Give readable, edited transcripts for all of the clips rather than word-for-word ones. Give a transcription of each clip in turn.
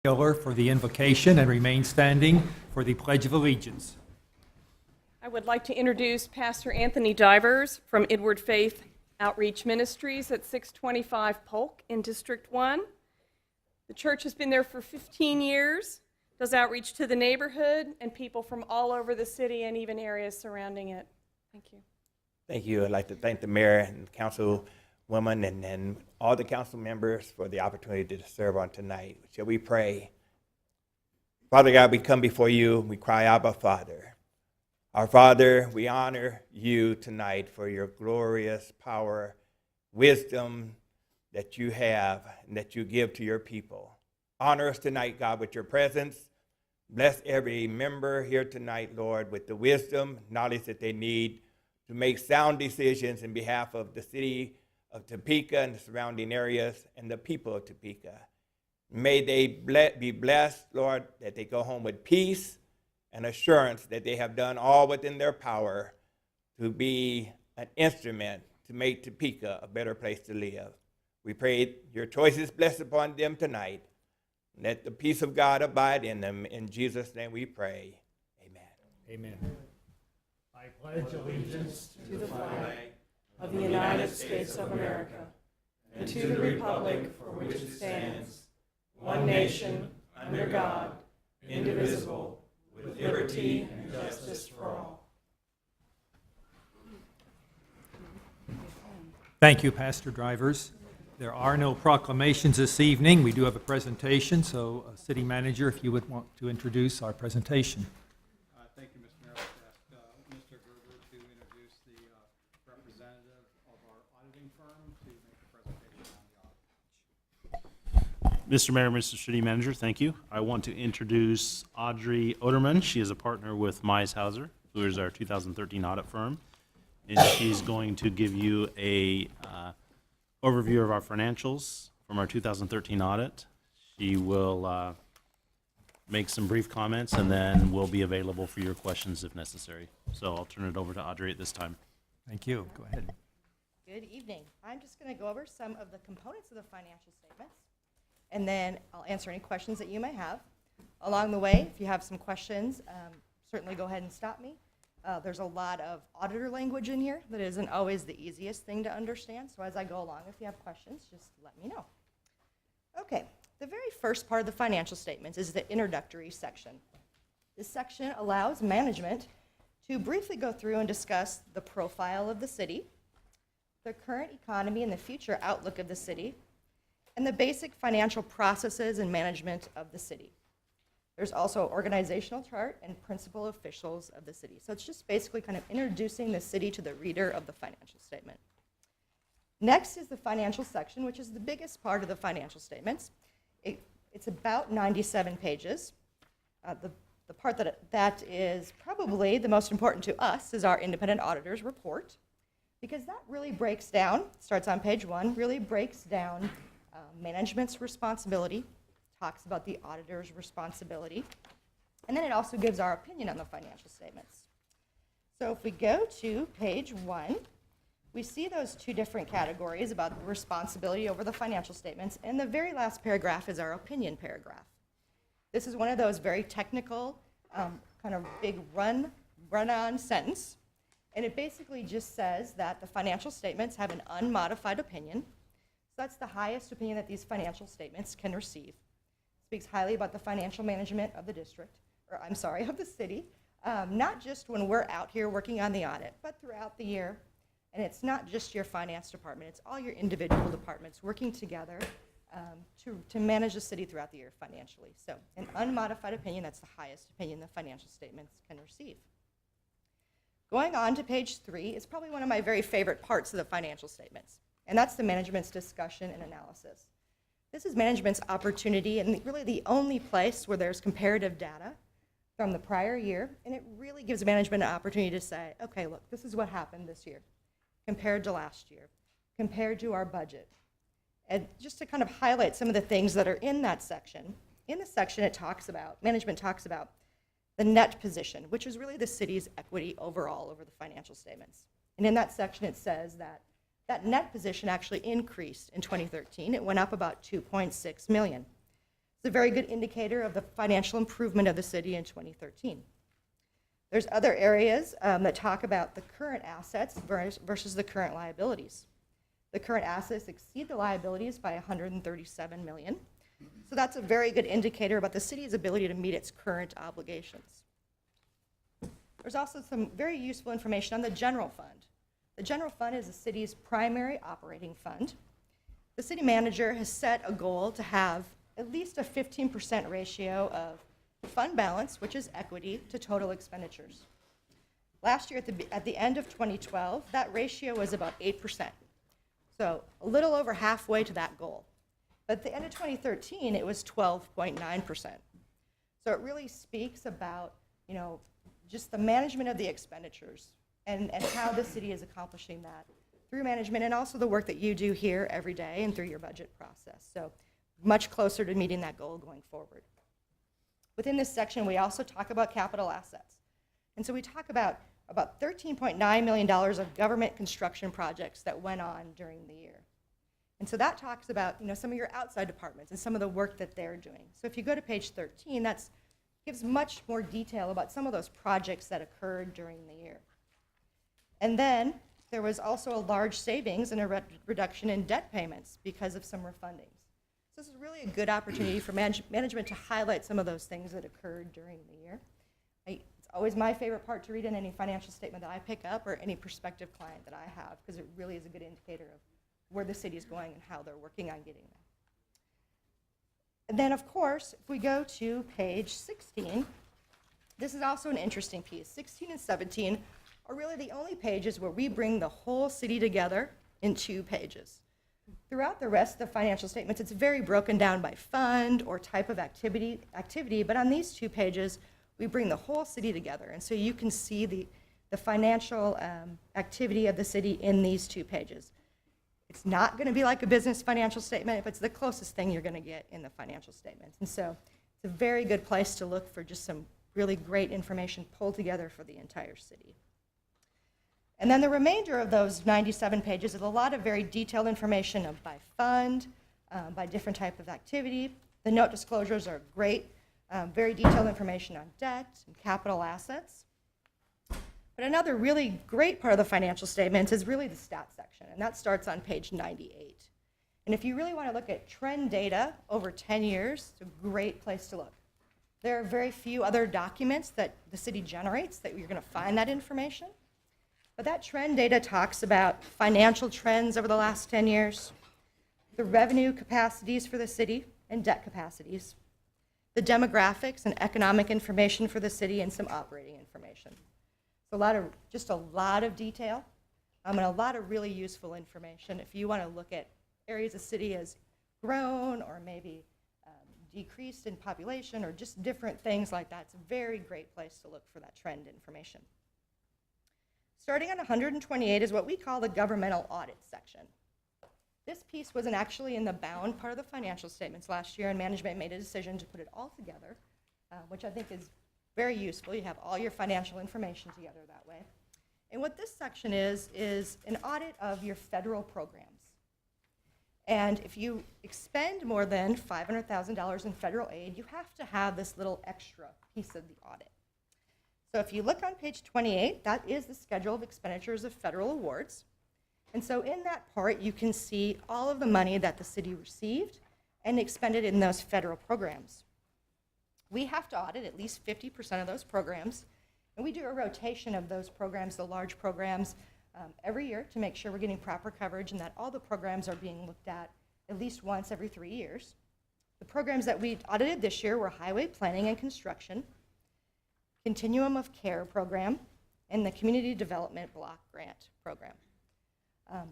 Miller for the invocation and remain standing for the Pledge of Allegiance. I would like to introduce Pastor Anthony Divers from Inward Faith Outreach Ministries at 625 Polk in District 1. The church has been there for 15 years, does outreach to the neighborhood and people from all over the city and even areas surrounding it. Thank you. Thank you. I'd like to thank the mayor and councilwoman and all the council members for the opportunity to serve on tonight. Shall we pray? Father God, we come before you. We cry, Abba, Father. Our Father, we honor you tonight for your glorious power, wisdom that you have and that you give to your people. Honor us tonight, God, with your presence. Bless every member here tonight, Lord, with the wisdom, knowledge that they need to make sound decisions in behalf of the city of Topeka and the surrounding areas and the people of Topeka. May they be blessed, Lord, that they go home with peace and assurance that they have done all within their power to be an instrument to make Topeka a better place to live. We pray your choices blessed upon them tonight. Let the peace of God abide in them. In Jesus' name we pray. Amen. Amen. I pledge allegiance To the flag of the United States of America and to the republic for which it stands, one nation, under God, indivisible, with liberty and justice for all. Thank you, Pastor Drivers. There are no proclamations this evening. We do have a presentation, so City Manager, if you would want to introduce our presentation. Thank you, Mr. Mayor. I'd ask Mr. Gerber to introduce the representative of our auditing firm to make a presentation on the audit. Mr. Mayor, Mr. City Manager, thank you. I want to introduce Audrey Oderman. She is a partner with Meishauser, who is our 2013 audit firm. And she's going to give you a overview of our financials from our 2013 audit. She will make some brief comments, and then we'll be available for your questions if necessary. So I'll turn it over to Audrey at this time. Thank you. Go ahead. Good evening. I'm just going to go over some of the components of the financial statements, and then I'll answer any questions that you may have. Along the way, if you have some questions, certainly go ahead and stop me. There's a lot of auditor language in here that isn't always the easiest thing to understand, so as I go along, if you have questions, just let me know. Okay, the very first part of the financial statements is the introductory section. This section allows management to briefly go through and discuss the profile of the city, the current economy and the future outlook of the city, and the basic financial processes and management of the city. There's also an organizational chart and principal officials of the city. So it's just basically kind of introducing the city to the reader of the financial statement. Next is the financial section, which is the biggest part of the financial statements. It's about 97 pages. The part that is probably the most important to us is our independent auditor's report, because that really breaks down, starts on page 1, really breaks down management's responsibility, talks about the auditor's responsibility, and then it also gives our opinion on the financial statements. So if we go to page 1, we see those two different categories about the responsibility over the financial statements, and the very last paragraph is our opinion paragraph. This is one of those very technical, kind of big run-on sentence, and it basically just says that the financial statements have an unmodified opinion. So that's the highest opinion that these financial statements can receive. Speaks highly about the financial management of the district, or I'm sorry, of the city, not just when we're out here working on the audit, but throughout the year. And it's not just your finance department, it's all your individual departments working together to manage the city throughout the year financially. So an unmodified opinion, that's the highest opinion the financial statements can receive. Going on to page 3 is probably one of my very favorite parts of the financial statements, and that's the management's discussion and analysis. This is management's opportunity and really the only place where there's comparative data from the prior year, and it really gives management an opportunity to say, okay, look, this is what happened this year compared to last year, compared to our budget. And just to kind of highlight some of the things that are in that section, in the section management talks about the net position, which is really the city's equity overall over the financial statements. And in that section it says that that net position actually increased in 2013. It went up about $2.6 million. It's a very good indicator of the financial improvement of the city in 2013. There's other areas that talk about the current assets versus the current liabilities. The current assets exceed the liabilities by $137 million. So that's a very good indicator about the city's ability to meet its current obligations. There's also some very useful information on the general fund. The general fund is the city's primary operating fund. The city manager has set a goal to have at least a 15% ratio of fund balance, which is equity, to total expenditures. Last year, at the end of 2012, that ratio was about 8%. So a little over halfway to that goal. But at the end of 2013, it was 12.9%. So it really speaks about, just the management of the expenditures and how the city is accomplishing that through management, and also the work that you do here every day and through your budget process. So much closer to meeting that goal going forward. Within this section, we also talk about capital assets. And so we talk about $13.9 million of government construction projects that went on during the year. And so that talks about some of your outside departments and some of the work that they're doing. So if you go to page 13, that gives much more detail about some of those projects that occurred during the year. And then there was also a large savings and a reduction in debt payments because of some refundings. So this is really a good opportunity for management to highlight some of those things that occurred during the year. It's always my favorite part to read in any financial statement that I pick up or any prospective client that I have, because it really is a good indicator of where the city is going and how they're working on getting there. And then, of course, if we go to page 16, this is also an interesting piece. 16 and 17 are really the only pages where we bring the whole city together in 2 pages. Throughout the rest of the financial statements, it's very broken down by fund or type of activity, but on these 2 pages, we bring the whole city together. And so you can see the financial activity of the city in these 2 pages. It's not going to be like a business financial statement, but it's the closest thing you're going to get in the financial statements. And so it's a very good place to look for just some really great information pulled together for the entire city. And then the remainder of those 97 pages is a lot of very detailed information by fund, by different type of activity. The note disclosures are great, very detailed information on debt and capital assets. But another really great part of the financial statements is really the stats section, and that starts on page 98. And if you really want to look at trend data over 10 years, it's a great place to look. There are very few other documents that the city generates that you're going to find that information. But that trend data talks about financial trends over the last 10 years, the revenue capacities for the city and debt capacities, the demographics and economic information for the city, and some operating information. So just a lot of detail and a lot of really useful information if you want to look at areas the city has grown or maybe decreased in population or just different things like that. It's a very great place to look for that trend information. Starting on 128 is what we call the governmental audit section. This piece wasn't actually in the bound part of the financial statements last year, and management made a decision to put it all together, which I think is very useful. You have all your financial information together that way. And what this section is an audit of your federal programs. And if you expend more than $500,000 in federal aid, you have to have this little extra piece of the audit. So if you look on page 28, that is the schedule of expenditures of federal awards. And so in that part, you can see all of the money that the city received and expended in those federal programs. We have to audit at least 50% of those programs, and we do a rotation of those programs, the large programs, every year to make sure we're getting proper coverage and that all the programs are being looked at least once every 3 years. The programs that we audited this year were highway planning and construction, continuum of care program, and the community development block grant program.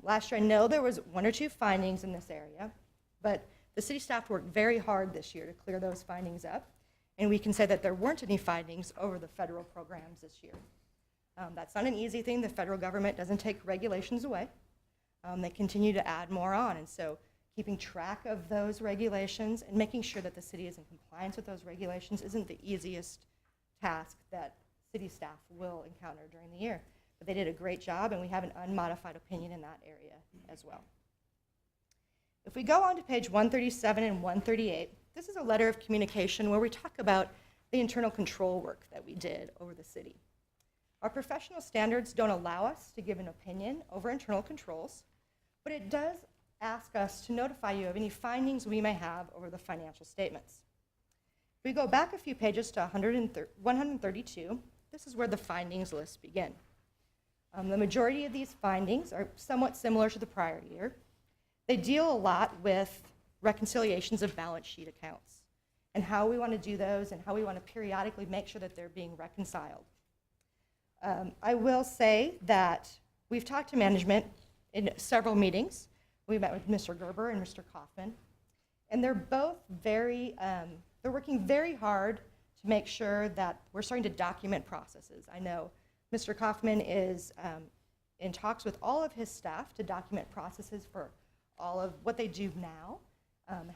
Last year, I know there was 1 or 2 findings in this area, but the city staff worked very hard this year to clear those findings up. And we can say that there weren't any findings over the federal programs this year. That's not an easy thing. The federal government doesn't take regulations away. They continue to add more on. And so keeping track of those regulations and making sure that the city is in compliance with those regulations isn't the easiest task that city staff will encounter during the year. But they did a great job, and we have an unmodified opinion in that area as well. If we go on to page 137 and 138, this is a letter of communication where we talk about the internal control work that we did over the city. Our professional standards don't allow us to give an opinion over internal controls, but it does ask us to notify you of any findings we may have over the financial statements. If we go back a few pages to 132, this is where the findings list begin. The majority of these findings are somewhat similar to the prior year. They deal a lot with reconciliations of balance sheet accounts and how we want to do those and how we want to periodically make sure that they're being reconciled. I will say that we've talked to management in several meetings. We met with Mr. Gerber and Mr. Kaufman, and they're both they're working very hard to make sure that we're starting to document processes. I know Mr. Kaufman is in talks with all of his staff to document processes for all of what they do now,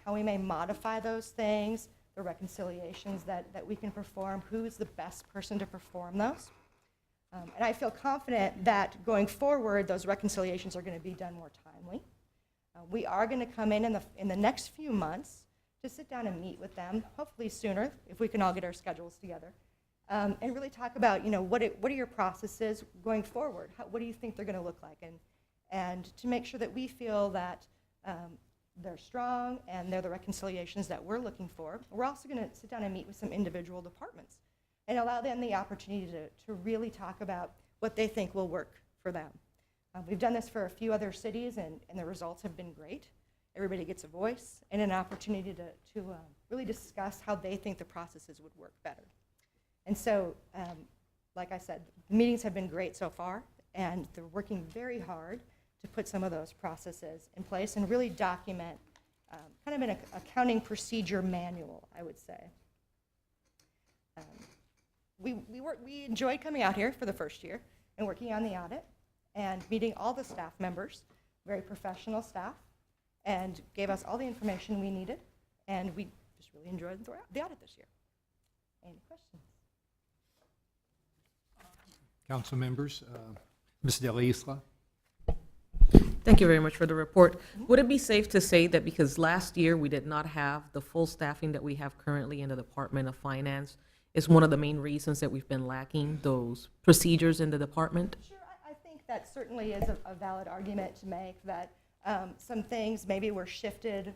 how we may modify those things, the reconciliations that we can perform, who is the best person to perform those. And I feel confident that going forward, those reconciliations are going to be done more timely. We are going to come in the next few months to sit down and meet with them, hopefully sooner, if we can all get our schedules together, and really talk about, what are your processes going forward? What do you think they're going to look like? And to make sure that we feel that they're strong and they're the reconciliations that we're looking for. We're also going to sit down and meet with some individual departments and allow them the opportunity to really talk about what they think will work for them. We've done this for a few other cities, and the results have been great. Everybody gets a voice and an opportunity to really discuss how they think the processes would work better. And so, like I said, the meetings have been great so far, and they're working very hard to put some of those processes in place and really document kind of an accounting procedure manual, I would say. We enjoyed coming out here for the first year and working on the audit and meeting all the staff members, very professional staff, and gave us all the information we needed, and we just really enjoyed the audit this year. Any questions? Council members, Ms. De La Isla. Thank you very much for the report. Would it be safe to say that because last year we did not have the full staffing that we have currently in the Department of Finance, is one of the main reasons that we've been lacking those procedures in the department? Sure, I think that certainly is a valid argument to make, that some things maybe were shifted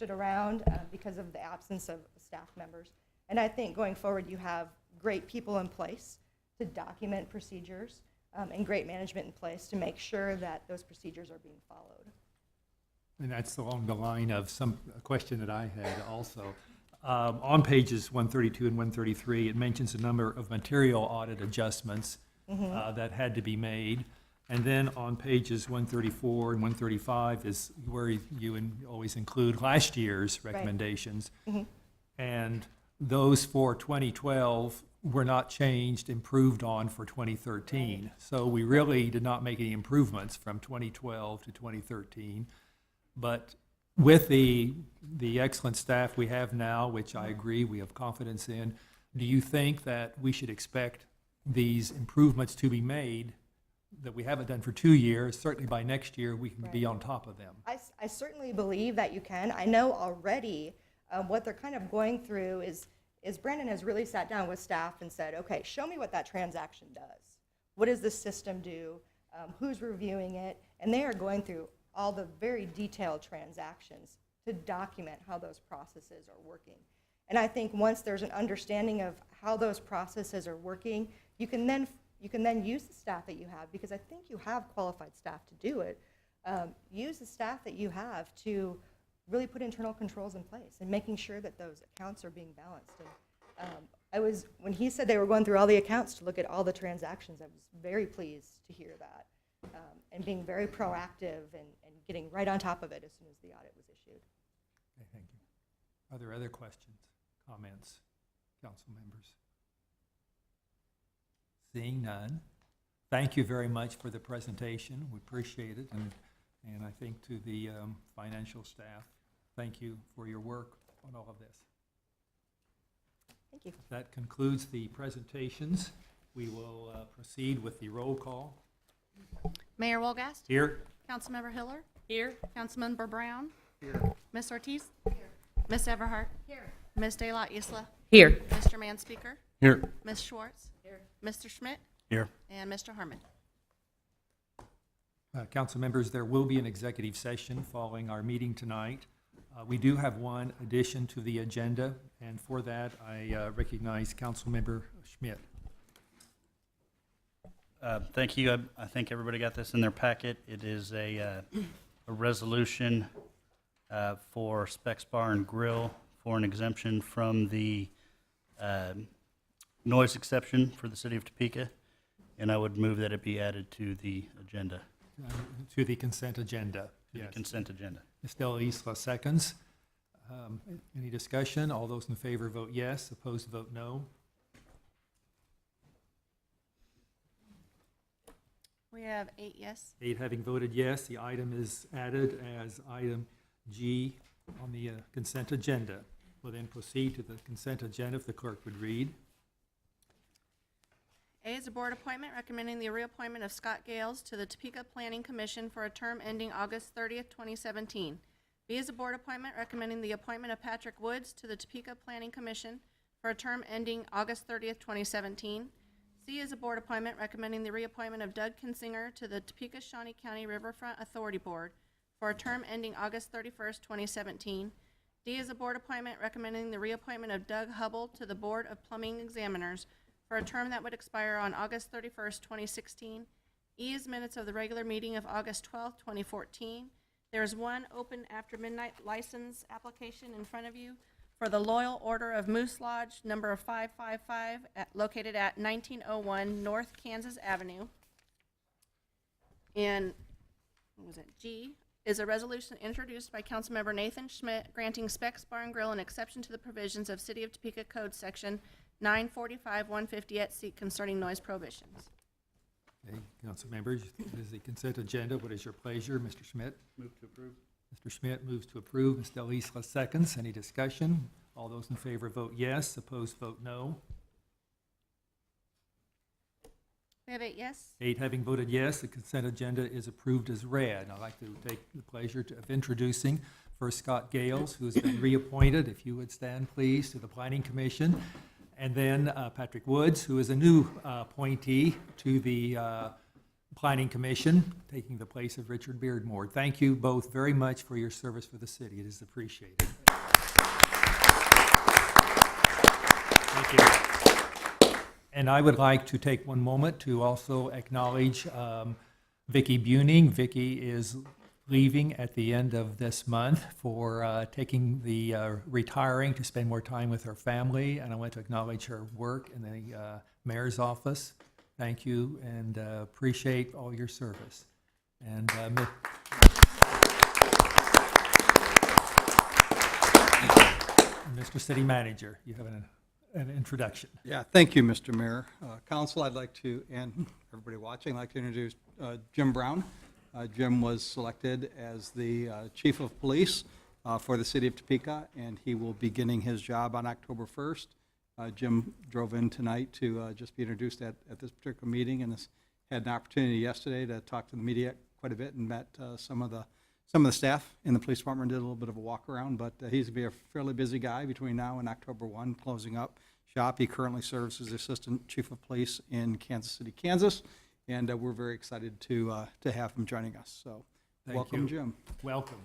around because of the absence of staff members. And I think going forward, you have great people in place to document procedures and great management in place to make sure that those procedures are being followed. And that's along the line of a question that I had also. On pages 132 and 133, it mentions a number of material audit adjustments that had to be made. And then on pages 134 and 135 is where you always include last year's recommendations. Right. And those for 2012 were not changed, improved on for 2013. Right. So we really did not make any improvements from 2012 to 2013. But with the excellent staff we have now, which I agree we have confidence in, do you think that we should expect these improvements to be made that we haven't done for 2 years? Certainly by next year, we can be on top of them. I certainly believe that you can. I know already what they're kind of going through is Brandon has really sat down with staff and said, okay, show me what that transaction does. What does the system do? Who's reviewing it? And they are going through all the very detailed transactions to document how those processes are working. And I think once there's an understanding of how those processes are working, you can then use the staff that you have, because I think you have qualified staff to do it. Use the staff that you have to really put internal controls in place and making sure that those accounts are being balanced. And when he said they were going through all the accounts to look at all the transactions, I was very pleased to hear that. And being very proactive and getting right on top of it as soon as the audit was issued. Okay, thank you. Are there other questions, comments, council members? Seeing none, thank you very much for the presentation. We appreciate it. And I think to the financial staff, thank you for your work on all of this. Thank you. That concludes the presentations. We will proceed with the roll call. Mayor Wolgast? Here. Councilmember Hiller? Here. Councilmember Brown? Here. Ms. Ortiz? Ms. Everhart. Here. Ms. De La Isla. Here. Mr. Manspeaker. Here. Ms. Schwartz. Here. Mr. Schmidt. Here. And Mr. Harmon. Council members, there will be an executive session following our meeting tonight. We do have one addition to the agenda, and for that, I recognize Councilmember Schmidt. Thank you. I think everybody got this in their packet. It is a resolution for Specs Bar and Grill for an exemption from the noise exception for the city of Topeka, and I would move that it be added to the agenda, To the consent agenda. to the Yes. consent agenda. Ms. De La Isla seconds. Any discussion? All those in favor vote yes, opposed vote no. We have 8 yes. 8 having voted yes, the item is added as item G on the consent agenda. We'll then proceed to the consent agenda if the clerk would read. A is a board appointment recommending the reappointment of Scott Gales to the Topeka Planning Commission for a term ending August 30th, 2017. B is a board appointment recommending the appointment of Patrick Woods to the Topeka Planning Commission for a term ending August 30th, 2017. C is a board appointment recommending the reappointment of Doug Kinsinger to the Topeka Shawnee County Riverfront Authority Board for a term ending August 31st, 2017. D is a board appointment recommending the reappointment of Doug Hubble to the Board of Plumbing Examiners for a term that would expire on August 31st, 2016. E is minutes of the regular meeting of August 12th, 2014. There is one open after midnight license application in front of you for the Loyal Order of Moose Lodge, number 555, located at 1901 North Kansas Avenue. And, what was it, G is a resolution introduced by Councilmember Nathan Schmidt granting Specs Bar and Grill an exception to the provisions of City of Topeka Code Section 945-150 at seat concerning noise prohibitions. Okay, council members, this is the consent agenda. What is your pleasure, Mr. Schmidt? Move to approve. Mr. Schmidt moves to approve. Ms. De La Isla seconds. Any discussion? All those in favor vote yes, opposed vote no. We have 8 yes. 8 having voted yes, the consent agenda is approved as read. I'd like to take the pleasure of introducing first Scott Gales, who has been reappointed, if you would stand please, to the Planning Commission. And then Patrick Woods, who is a new appointee to the Planning Commission, taking the place of Richard Beardmore. Thank you both very much for your service for the city. It is appreciated. Thank you. And I would like to take one moment to also acknowledge Vicki Buning. Vicki is leaving at the end of this month for taking the retiring to spend more time with her family, and I want to acknowledge her work in the mayor's office. Thank you, and appreciate all your service. And Mr. City Manager, you have an introduction. Yeah, thank you, Mr. Mayor. Council, I'd like to, and everybody watching, I'd like to introduce Jim Brown. Jim was selected as the Chief of Police for the City of Topeka, and he will be beginning his job on October 1st. Jim drove in tonight to just be introduced at this particular meeting, and has had an opportunity yesterday to talk to the media quite a bit and met some of the staff in the police department, did a little bit of a walk around, but he's going to be a fairly busy guy between now and October 1, closing up shop. He currently serves as the Assistant Chief of Police in Kansas City, Kansas, and we're very excited to have him joining us. So, Thank welcome, you. Jim. Welcome.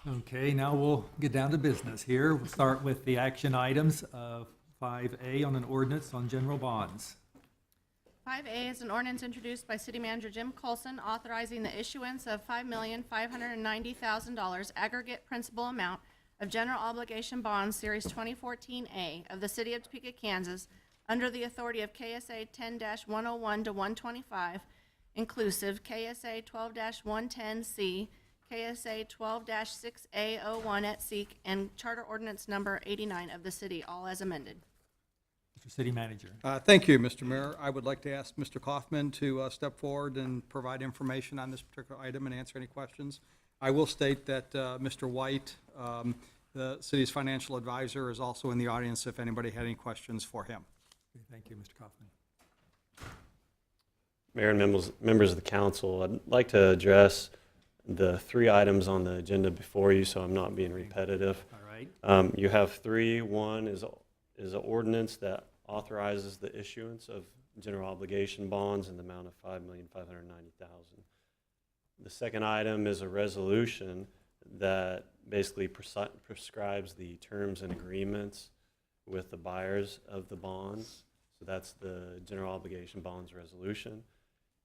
Okay, now we'll get down to business here. We'll start with the action items of 5A on an ordinance on general bonds. 5A is an ordinance introduced by City Manager Jim Colson authorizing the issuance of $5,590,000 aggregate principal amount of general obligation bonds, Series 2014A of the City of Topeka, Kansas, under the authority of KSA 10-101 to 125, inclusive KSA 12-110C, KSA 12-6A01 at Seek, and Charter Ordinance Number 89 of the city, all as amended. Mr. City Manager. Thank you, Mr. Mayor. I would like to ask Mr. Kaufman to step forward and provide information on this particular item and answer any questions. I will state that Mr. White, the city's financial advisor, is also in the audience if anybody had any questions for him. Okay, thank you, Mr. Kaufman. Mayor and members of the council, I'd like to address the three items on the agenda before you, so I'm not being repetitive. All right. You have three. One is an ordinance that authorizes the issuance of general obligation bonds in the amount of $5,590,000. The second item is a resolution that basically prescribes the terms and agreements with the buyers of the bonds. So that's the general obligation bonds resolution.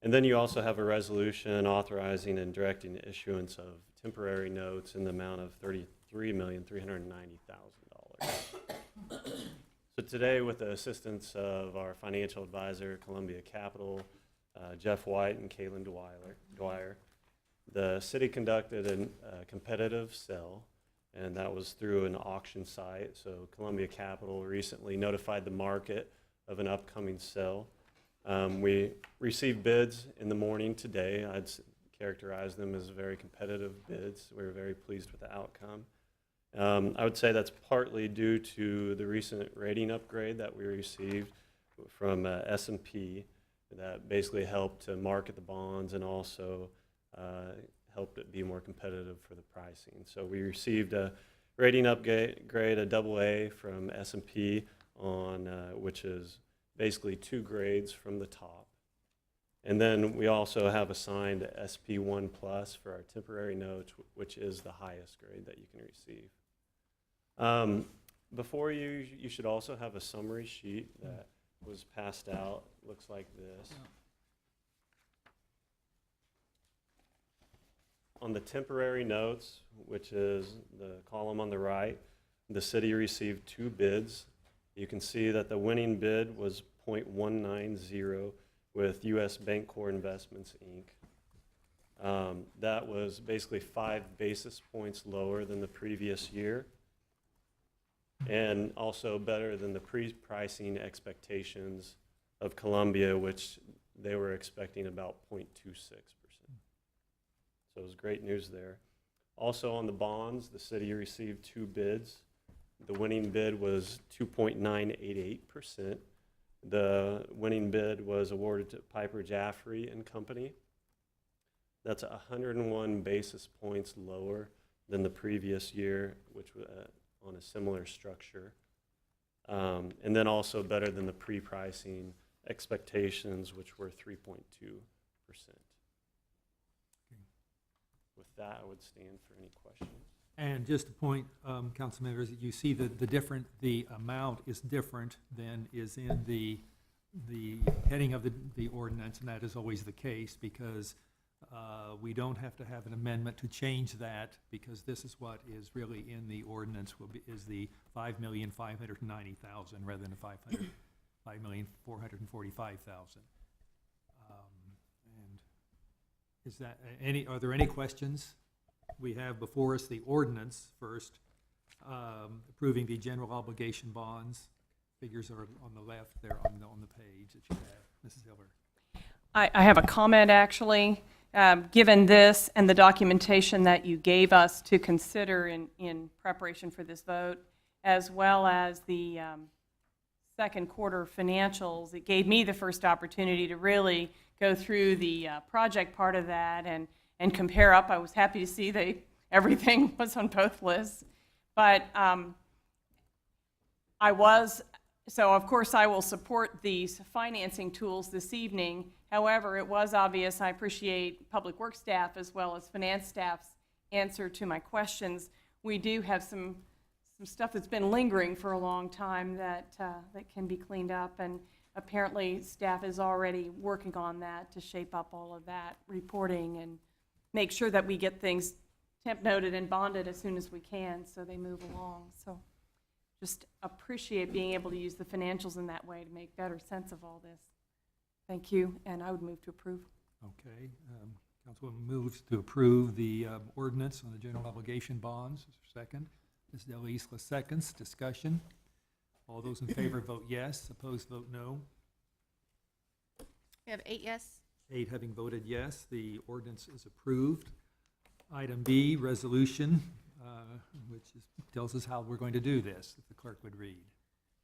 And then you also have a resolution authorizing and directing the issuance of temporary notes in the amount of $33,390,000. So today, with the assistance of our financial advisor, Columbia Capital, Jeff White and Kaylin Dwyer, the city conducted a competitive sale, and that was through an auction site. So Columbia Capital recently notified the market of an upcoming sale. We received bids in the morning today. I'd characterize them as very competitive bids. We were very pleased with the outcome. I would say that's partly due to the recent rating upgrade that we received from S&P that basically helped to market the bonds and also helped it be more competitive for the pricing. So we received a rating upgrade, a AA from S&P on which is basically 2 grades from the top. And then we also have assigned SP1 Plus for our temporary notes, which is the highest grade that you can receive. Before you should also have a summary sheet that was passed out. Looks like this. On the temporary notes, which is the column on the right, the city received 2 bids. You can see that the winning bid was .190 with U.S. Bancorp Investments, Inc. That was basically 5 basis points lower than the previous year, and also better than the pre-pricing expectations of Columbia, which they were expecting about 0.26%. So it was great news there. Also on the bonds, the city received 2 bids. The winning bid was 2.988%. The winning bid was awarded to Piper Jaffray and Company. That's 101 basis points lower than the previous year, which was on a similar structure. And then also better than the pre-pricing expectations, which were 3.2%. With that, I would stand for any questions. And just to point, council members, that you see that the amount is different than is in the heading of the ordinance, and that is always the case because we don't have to have an amendment to change that because this is what is really in the ordinance is the $5,590,000 rather than the $5,445,000. And is that are there any questions? We have before us the ordinance first, approving the general obligation bonds. Figures are on the left there on the page that you have. Mrs. Hiller. I have a comment, actually. Given this and the documentation that you gave us to consider in preparation for this vote, as well as the second quarter financials, it gave me the first opportunity to really go through the project part of that and compare up. I was happy to see that everything was on both lists. But so of course I will support these financing tools this evening. However, it was obvious, I appreciate Public Works staff as well as finance staff's answer to my questions. We do have some stuff that's been lingering for a long time that can be cleaned up, and apparently staff is already working on that to shape up all of that reporting and make sure that we get things temp noted and bonded as soon as we can so they move along. So just appreciate being able to use the financials in that way to make better sense of all this. Thank you, and I would move to approve. Okay. Councilwoman moves to approve the ordinance on the general obligation bonds. Is there a second? Ms. Del Isla seconds. Discussion. All those in favor vote yes. Opposed vote no. We have 8 yes. 8 having voted yes, the ordinance is approved. Item B, resolution, which tells us how we're going to do this, if the clerk would read.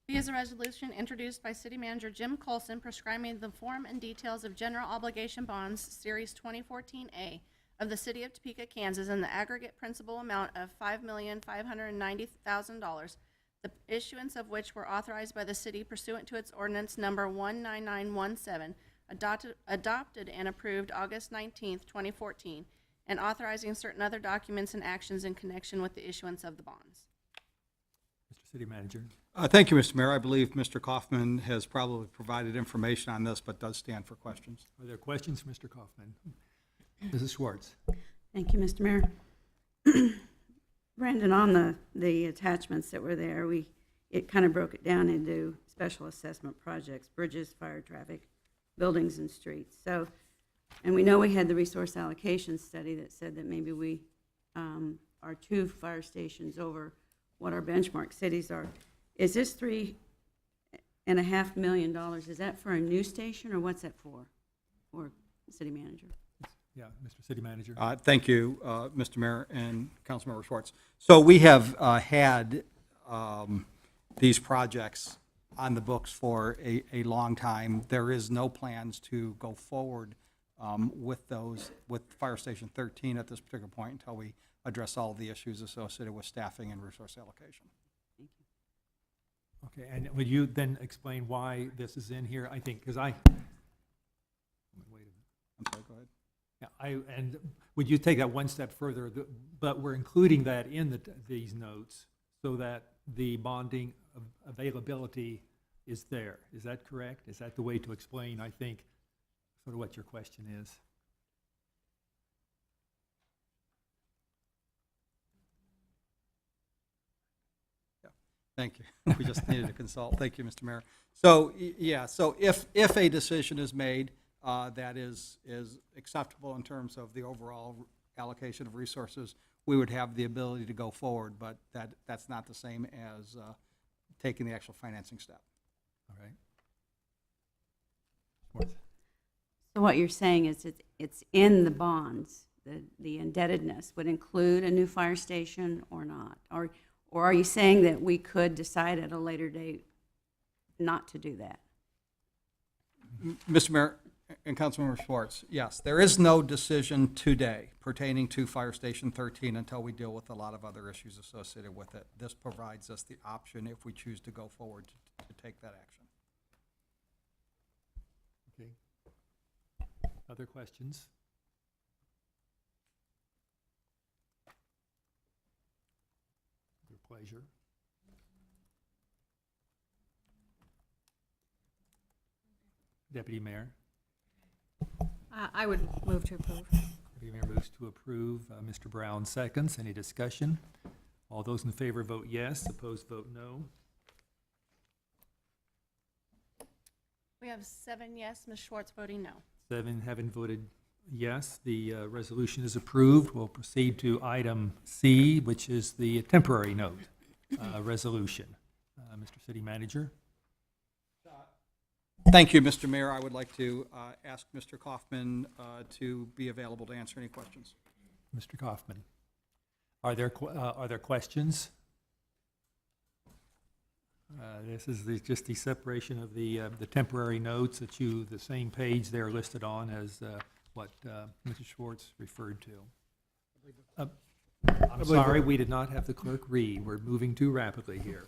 B is a resolution introduced by City Manager Jim Colson prescribing the form and details of general obligation bonds, Series 2014A, of the City of Topeka, Kansas, in the aggregate principal amount of $5,590,000, the issuance of which were authorized by the city pursuant to its ordinance number 19917, adopted and approved August 19th, 2014, and authorizing certain other documents and actions in connection with the issuance of the bonds. Mr. City Manager. Thank you, Mr. Mayor. I believe Mr. Kaufman has probably provided information on this, but does stand for questions. Are there questions for Mr. Kaufman? Mrs. Schwartz. Thank you, Mr. Mayor. Brandon, on the attachments that were there, it kind of broke it down into special assessment projects, bridges, fire traffic, buildings and streets. So, and we know we had the resource allocation study that said that maybe we are 2 fire stations over what our benchmark cities are. Is this $3.5 million, is that for a new station or what's that for? Or city manager? Yeah, Mr. City Manager. Thank you, Mr. Mayor and Councilmember Schwartz. So we have had these projects on the books for a long time. There is no plans to go forward with those, with Fire Station 13 at this particular point until we address all of the issues associated with staffing and resource allocation. Okay, and would you then explain why this is in here? I think, because wait a minute. I'm sorry, go ahead. Yeah, and would you take that one step further? But we're including that in these notes so that the bonding availability is there. Is that correct? Is that the way to explain, I think, sort of what your question is? Thank you. We just needed to consult. Thank you, Mr. Mayor. So, yeah, so if a decision is made that is acceptable in terms of the overall allocation of resources, we would have the ability to go forward, but that's not the same as taking the actual financing step. All right. Schwartz. So what you're saying is it's in the bonds, the indebtedness would include a new fire station or not? Or are you saying that we could decide at a later date not to do that? Mr. Mayor and Councilmember Schwartz, yes, there is no decision today pertaining to Fire Station 13 until we deal with a lot of other issues associated with it. This provides us the option, if we choose to go forward, to take that action. Okay. Other questions? Your pleasure. Deputy Mayor. I would move to approve. Deputy Mayor moves to approve. Mr. Brown seconds. Any discussion? All those in favor vote yes. Opposed vote no. We have 7 yes, Ms. Schwartz voting no. 7 having voted yes, the resolution is approved. We'll proceed to item C, which is the temporary note resolution. Mr. City Manager. Thank you, Mr. Mayor. I would like to ask Mr. Kaufman to be available to answer any questions. Mr. Kaufman. Are there questions? This is just the separation of the temporary notes that the same page they're listed on as what Mrs. Schwartz referred to. I'm sorry, we did not have the clerk read. We're moving too rapidly here.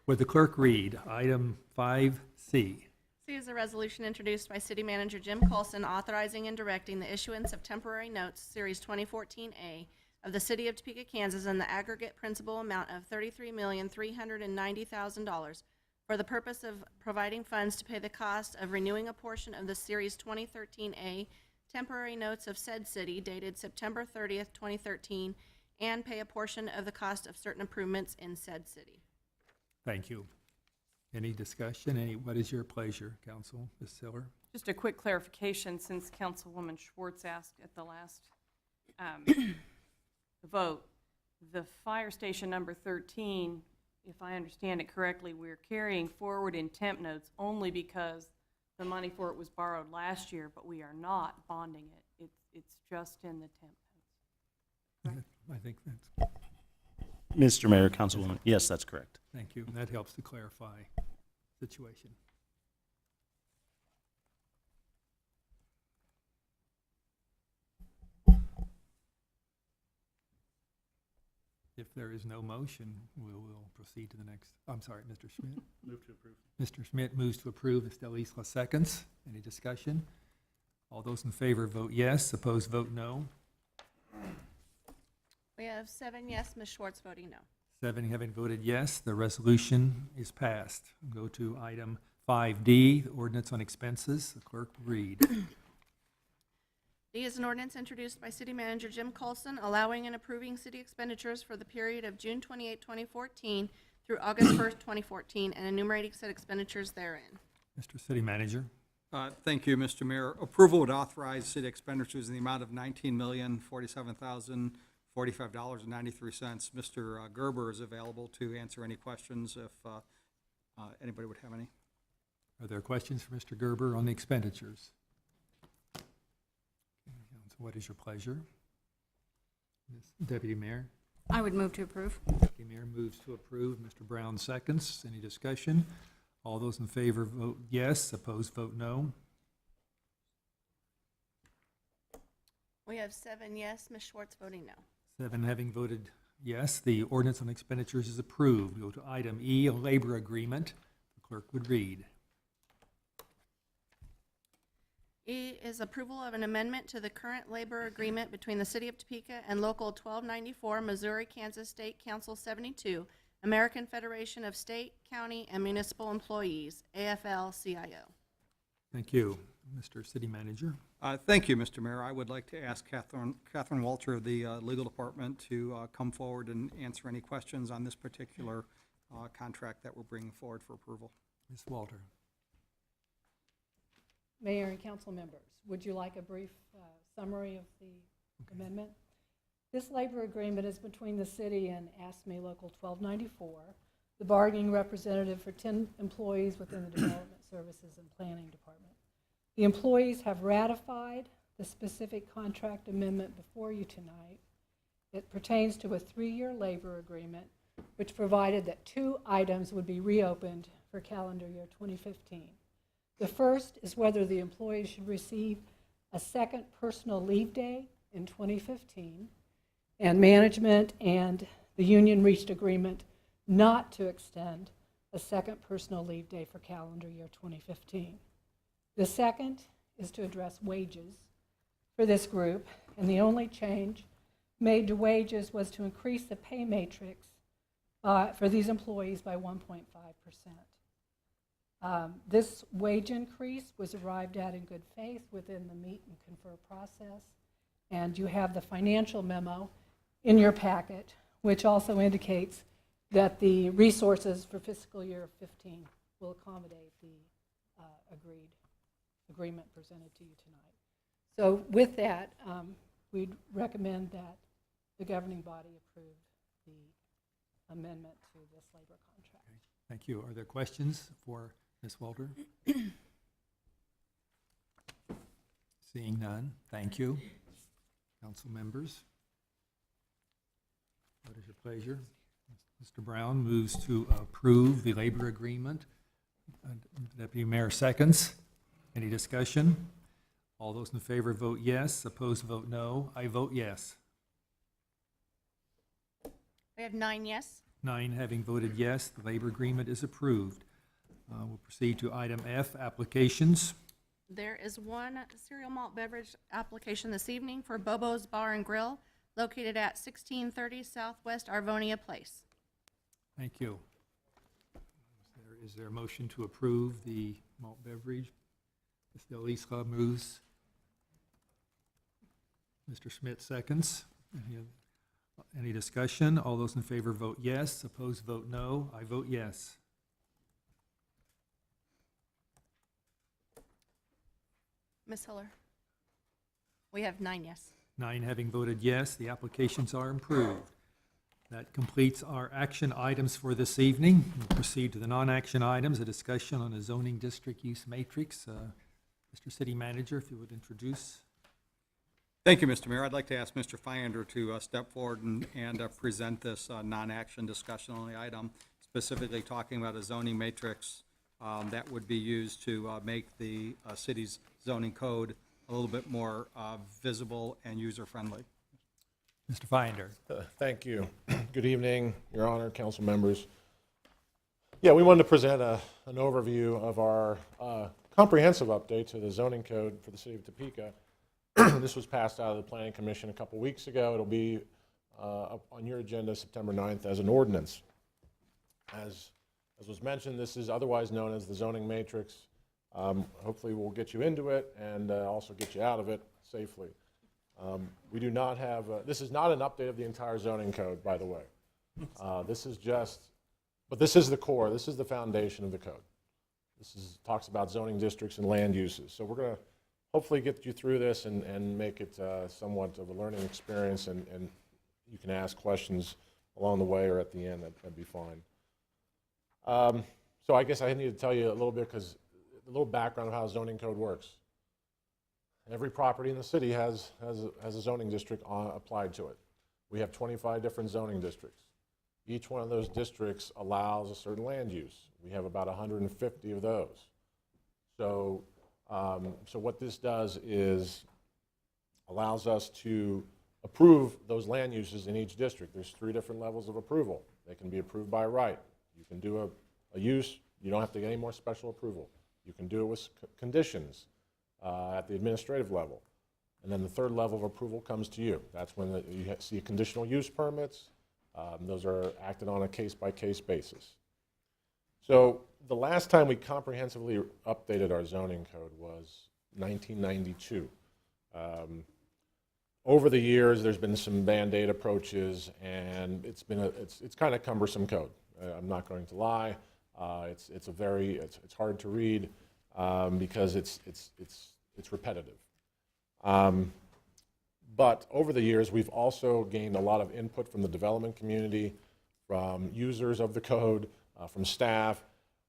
Would the clerk read item 5C? C is a resolution introduced by City Manager Jim Colson authorizing and directing the issuance of temporary notes, Series 2014A, of the City of Topeka, Kansas, in the aggregate principal amount of $33,390,000 for the purpose of providing funds to pay the cost of renewing a portion of the Series 2013A temporary notes of said city dated September 30th, 2013, and pay a portion of the cost of certain improvements in said city. Thank you. Any discussion? What is your pleasure, Council? Ms. Siller? Just a quick clarification, since Councilwoman Schwartz asked at the last vote, the fire station number 13, if I understand it correctly, we're carrying forward in temp notes only because the money for it was borrowed last year, but we are not bonding it. It's just in the temp notes. I think that's, Mr. Mayor, Councilwoman, yes, that's correct. thank you. That helps to clarify the situation. If there is no motion, we will proceed to the next, I'm sorry, Mr. Schmidt. Move to approve. Mr. Schmidt moves to approve, Ms. Del Isla seconds. Any discussion? All those in favor vote yes, opposed vote no. We have 7 yes, Ms. Schwartz voting no. 7 having voted yes, the resolution is passed. Go to item 5D, the ordinance on expenses. The clerk will read. D is an ordinance introduced by City Manager Jim Colson allowing and approving city expenditures for the period of June 28, 2014 through August 1st, 2014, and enumerating said expenditures therein. Mr. City Manager. Thank you, Mr. Mayor. Approval would authorize city expenditures in the amount of $19,047,045.93. Mr. Gerber is available to answer any questions if anybody would have any. Are there questions for Mr. Gerber on the expenditures? So what is your pleasure? Ms. Deputy Mayor? I would move to approve. Deputy Mayor moves to approve. Mr. Brown seconds. Any discussion? All those in favor vote yes, opposed vote no. We have 7 yes, Ms. Schwartz voting no. 7 having voted yes, the ordinance on expenditures is approved. Go to item E, a labor agreement. The clerk would read. E is approval of an amendment to the current labor agreement between the City of Topeka and Local 1294, Missouri-Kansas State Council 72, American Federation of State, County, and Municipal Employees, AFL-CIO. Thank you. Mr. City Manager. Thank you, Mr. Mayor. I would like to ask Catherine Walter of the Legal Department to come forward and answer any questions on this particular contract that we're bringing forward for approval. Ms. Walter. Mayor and council members, would you like a brief summary of the amendment? This labor agreement is between the city and ASME Local 1294, the bargaining representative for 10 employees within the Development Services and Planning Department. The employees have ratified the specific contract amendment before you tonight. It pertains to a 3-year labor agreement, which provided that 2 items would be reopened for calendar year 2015. The first is whether the employees should receive a second personal leave day in 2015, and management and the union reached agreement not to extend a second personal leave day for calendar year 2015. The second is to address wages for this group, and the only change made to wages was to increase the pay matrix for these employees by 1.5%. This wage increase was arrived at in good faith within the meet and confer process, and you have the financial memo in your packet, which also indicates that the resources for fiscal year 15 will accommodate the agreement presented to you tonight. So with that, we'd recommend that the governing body approve the amendment to this labor contract. Okay. Thank you. Are there questions for Ms. Walter? Seeing none, thank you. Council members, what is your pleasure? Mr. Brown moves to approve the labor agreement. Deputy Mayor seconds. Any discussion? All those in favor vote yes, opposed vote no. I vote yes. We have 9 yes. 9 having voted yes, the labor agreement is approved. We'll proceed to item F, applications. There is one cereal malt beverage application this evening for Bobo's Bar and Grill, located at 1630 Southwest Arvonia Place. Thank you. Is there a motion to approve the malt beverage? Ms. Del Isla moves. Mr. Schmidt seconds. Any discussion? All those in favor vote yes, opposed vote no. I vote yes. Ms. Hiller? We have 9 yes. 9 having voted yes, the applications are approved. That completes our action items for this evening. We'll proceed to the non-action items, a discussion on a zoning district use matrix. Mr. City Manager, if you would introduce. Thank you, Mr. Mayor. I'd like to ask Mr. Fyander to step forward and present this non-action discussion on the item, specifically talking about a zoning matrix that would be used to make the city's zoning code a little bit more visible and user-friendly. Mr. Finder. Thank you. Good evening, Your Honor, council members. Yeah, we wanted to present an overview of our comprehensive update to the zoning code for the city of Topeka. This was passed out of the Planning Commission a couple weeks ago. It'll be up on your agenda September 9th as an ordinance. As was mentioned, this is otherwise known as the zoning matrix. Hopefully we'll get you into it and also get you out of it safely. We do not have, this is not an update of the entire zoning code, by the way. This is just, but this is the core, this is the foundation of the code. Talks about zoning districts and land uses. So we're going to hopefully get you through this and make it somewhat of a learning experience, and you can ask questions along the way or at the end, that'd be fine. So I guess I need to tell you a little bit, because a little background of how zoning code works. Every property in the city has a zoning district applied to it. We have 25 different zoning districts. Each one of those districts allows a certain land use. We have about 150 of those. So, so what this does is allows us to approve those land uses in each district. There's 3 different levels of approval. They can be approved by right. You can do a use, you don't have to get any more special approval. You can do it with conditions at the administrative level. And then the 3rd level of approval comes to you. That's when you see conditional use permits. Those are acted on a case-by-case basis. So the last time we comprehensively updated our zoning code was 1992. Over the years, there's been some Band-Aid approaches, and it's kind of cumbersome code. I'm not going to lie. It's hard to read because it's repetitive. But over the years, we've also gained a lot of input from the development community, from users of the code, from staff,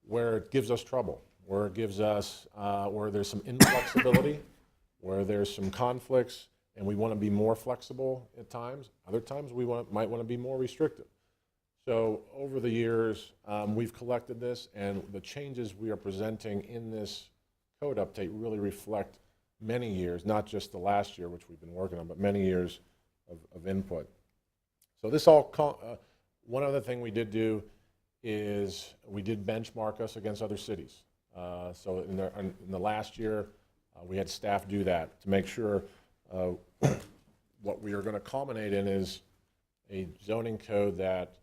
where it gives us trouble, where it gives us, where there's some inflexibility, where there's some conflicts, and we want to be more flexible at times. Other times, we might want to be more restrictive. So over the years, we've collected this, and the changes we are presenting in this code update really reflect many years, not just the last year, which we've been working on, but many years of input. So this all, one other thing we did do is we did benchmark us against other cities. So in the last year, we had staff do that to make sure what we are going to culminate in is a zoning code that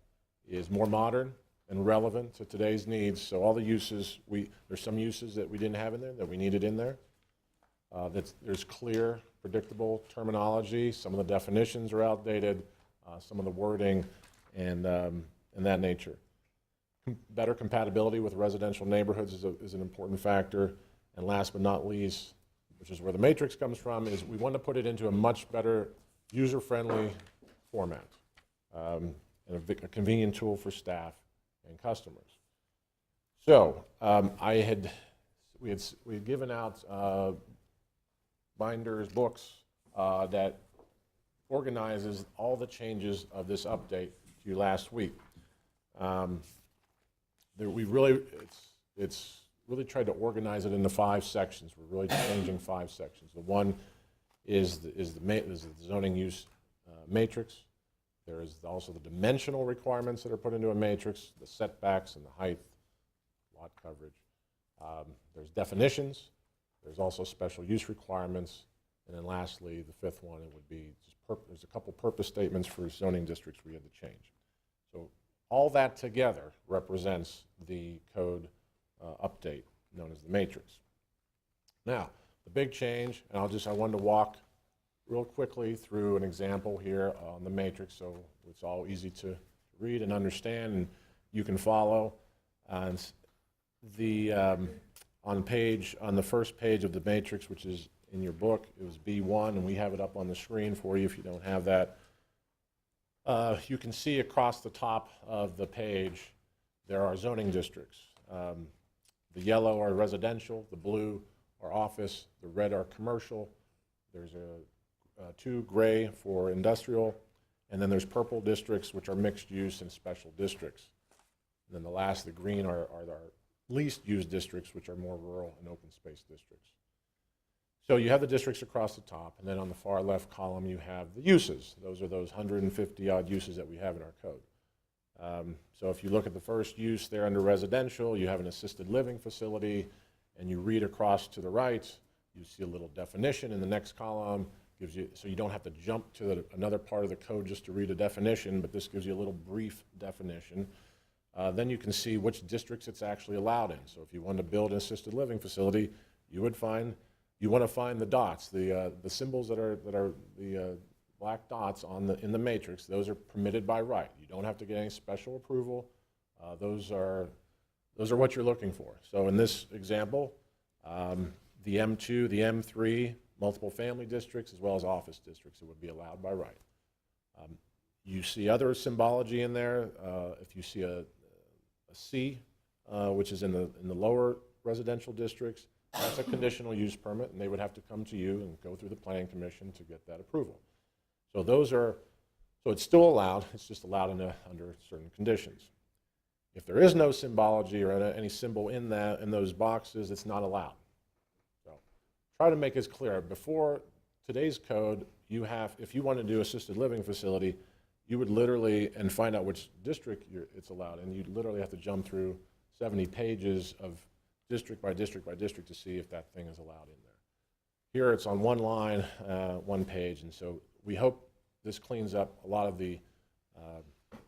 is more modern and relevant to today's needs. So all the uses, there's some uses that we didn't have in there that we needed in there. There's clear, predictable terminology. Some of the definitions are outdated, some of the wording, and that nature. Better compatibility with residential neighborhoods is an important factor. And last but not least, which is where the matrix comes from, is we want to put it into a much better user-friendly format and a convenient tool for staff and customers. So we had given out binders, books that organizes all the changes of this update to you last week. It's really tried to organize it into 5 sections. We're really changing 5 sections. The one is the zoning use matrix. There is also the dimensional requirements that are put into a matrix, the setbacks and the height, lot coverage. There's definitions. There's also special use requirements. And then lastly, the 5th one, it would be there's a couple purpose statements for zoning districts we had to change. So all that together represents the code update known as the matrix. Now, the big change, and I wanted to walk real quickly through an example here on the matrix so it's all easy to read and understand and you can follow. And on the first page of the matrix, which is in your book, it was B1, and we have it up on the screen for you if you don't have that. You can see across the top of the page there are zoning districts. The yellow are residential, the blue are office, the red are commercial. There's 2 gray for industrial, and then there's purple districts, which are mixed use and special districts. And then the green are our least used districts, which are more rural and open space districts. So you have the districts across the top, and then on the far left column, you have the uses. Those are those 150-odd uses that we have in our code. So if you look at the first use there under residential, you have an assisted living facility, and you read across to the right, you see a little definition in the next column, gives you, so you don't have to jump to another part of the code just to read a definition, but this gives you a little brief definition. Then you can see which districts it's actually allowed in. So if you want to build an assisted living facility, you want to find the dots, the symbols that are the black dots in the matrix. Those are permitted by right. You don't have to get any special approval. Those are what you're looking for. So in this example, the M2, the M3, multiple family districts, as well as office districts, it would be allowed by right. You see other symbology in there. If you see a C, which is in the lower residential districts, that's a conditional use permit, and they would have to come to you and go through the planning commission to get that approval. So so it's still allowed, it's just allowed under certain conditions. If there is no symbology or any symbol in those boxes, it's not allowed. So try to make it clear. Before today's code, if you want to do assisted living facility, you would literally, and find out which district it's allowed in, you'd literally have to jump through 70 pages of district by district by district to see if that thing is allowed in there. Here it's on one line, one page, and so we hope this cleans up a lot of the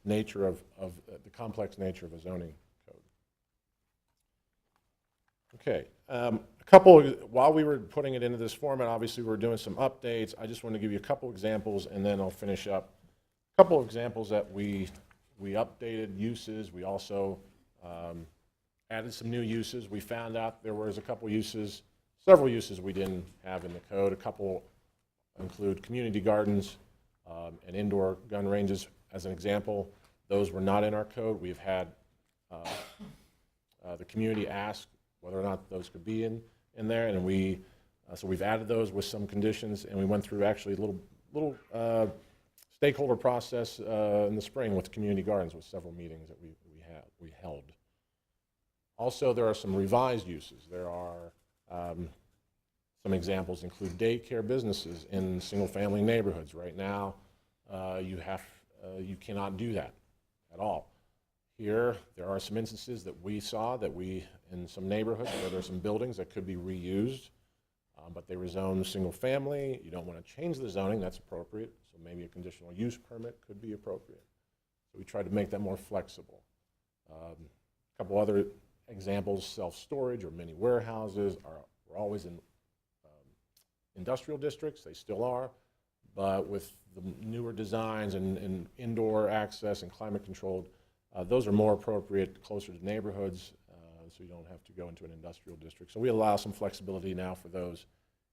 nature of the complex nature of a zoning code. Okay, while we were putting it into this format, obviously we were doing some updates. I just want to give you a couple examples and then I'll finish up. A couple examples that we updated uses. We also added some new uses. We found out there was several uses we didn't have in the code. A couple include community gardens and indoor gun ranges as an example. Those were not in our code. We've had the community ask whether or not those could be in there, and so we've added those with some conditions, and we went through actually a little stakeholder process in the spring with community gardens with several meetings that we held. Also, there are some revised uses. There are some examples include daycare businesses in single-family neighborhoods. Right now, you cannot do that at all. Here, there are some instances that we saw in some neighborhoods where there are some buildings that could be reused, but they were zoned single-family. You don't want to change the zoning, that's appropriate. So maybe a conditional use permit could be appropriate. So we tried to make that more flexible. A couple other examples, self-storage or mini warehouses were always in industrial districts. They still are, but with the newer designs and indoor access and climate controlled, those are more appropriate closer to neighborhoods, so you don't have to go into an industrial district. So we allow some flexibility now for those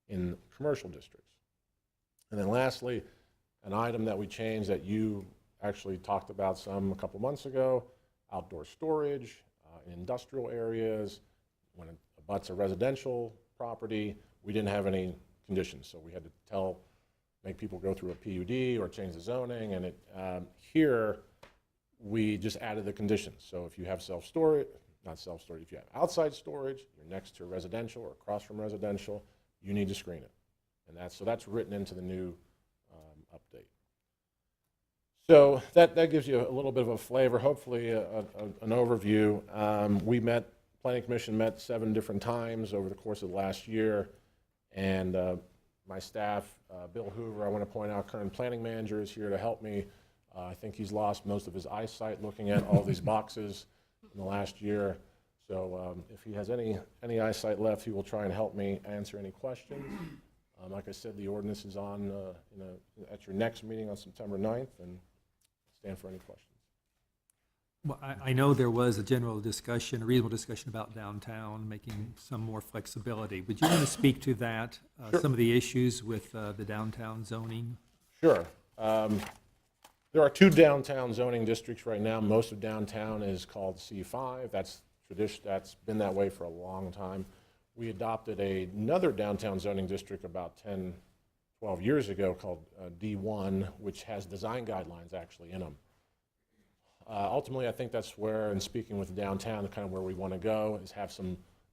in commercial districts. And then lastly, an item that we changed that you actually talked about a couple months ago, outdoor storage in industrial areas. When it abuts a residential property, we didn't have any conditions, so we had to make people go through a PUD or change the zoning, and here we just added the conditions. So if you have self-storage, if you have outside storage, you're next to residential or across from residential, you need to screen it. And that's written into the new update. So that gives you a little bit of a flavor, hopefully an overview. Planning Commission met 7 different times over the course of the last year, and my staff, Bill Hoover, I want to point out, current planning manager, is here to help me. I think he's lost most of his eyesight looking at all these boxes in the last year. So if he has any eyesight left, he will try and help me answer any questions. Like I said, the ordinance is on at your next meeting on September 9th, and stand for any questions. Well, I know there was a reasonable discussion about downtown, making some more flexibility. Would you want to speak to that, Sure. Some of the issues with the downtown zoning? Sure. There are 2 downtown zoning districts right now. Most of downtown is called C5. That's been that way for a long time. We adopted another downtown zoning district about 10, 12 years ago called D1, which has design guidelines actually in them. Ultimately, I think that's where, in speaking with downtown, kind of where we want to go is have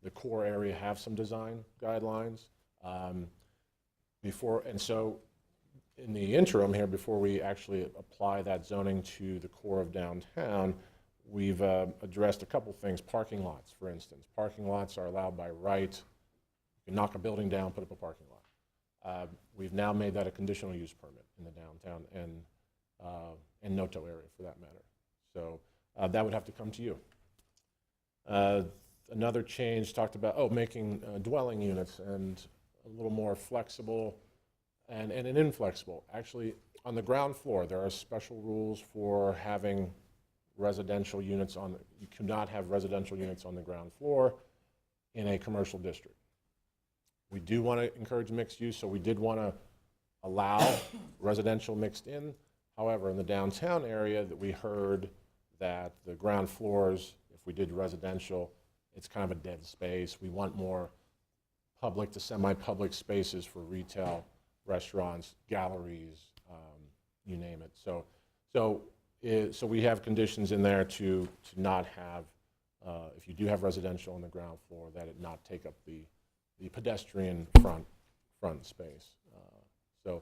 the core area have some design guidelines. And so in the interim here, before we actually apply that zoning to the core of downtown, we've addressed a couple things. Parking lots, for instance. Parking lots are allowed by right. You can knock a building down, put up a parking lot. We've now made that a conditional use permit in the downtown and Noto area, for that matter. So that would have to come to you. Another change talked about, making dwelling units and a little more flexible and inflexible. Actually, on the ground floor, there are special rules for having residential units you cannot have residential units on the ground floor in a commercial district. We do want to encourage mixed use, so we did want to allow residential mixed in. However, in the downtown area, that we heard that the ground floors, if we did residential, it's kind of a dead space. We want more public to semi-public spaces for retail, restaurants, galleries, you name it. So we have conditions in there to not have, if you do have residential on the ground floor, that it not take up the pedestrian front space. So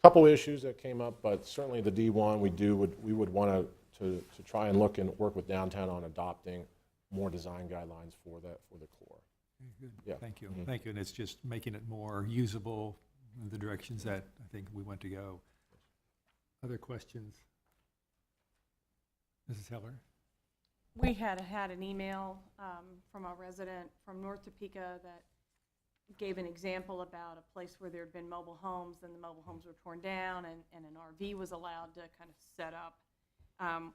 a couple issues that came up, but certainly the D1, we would want to try and look and work with downtown on adopting more design guidelines for the core. Good. Yeah. Thank you. Mhm. Thank you. And it's just making it more usable in the directions that I think we want to go. Other questions? Mrs. Heller? We had an email from a resident from North Topeka that gave an example about a place where there had been mobile homes, and the mobile homes were torn down, and an RV was allowed to kind of set up.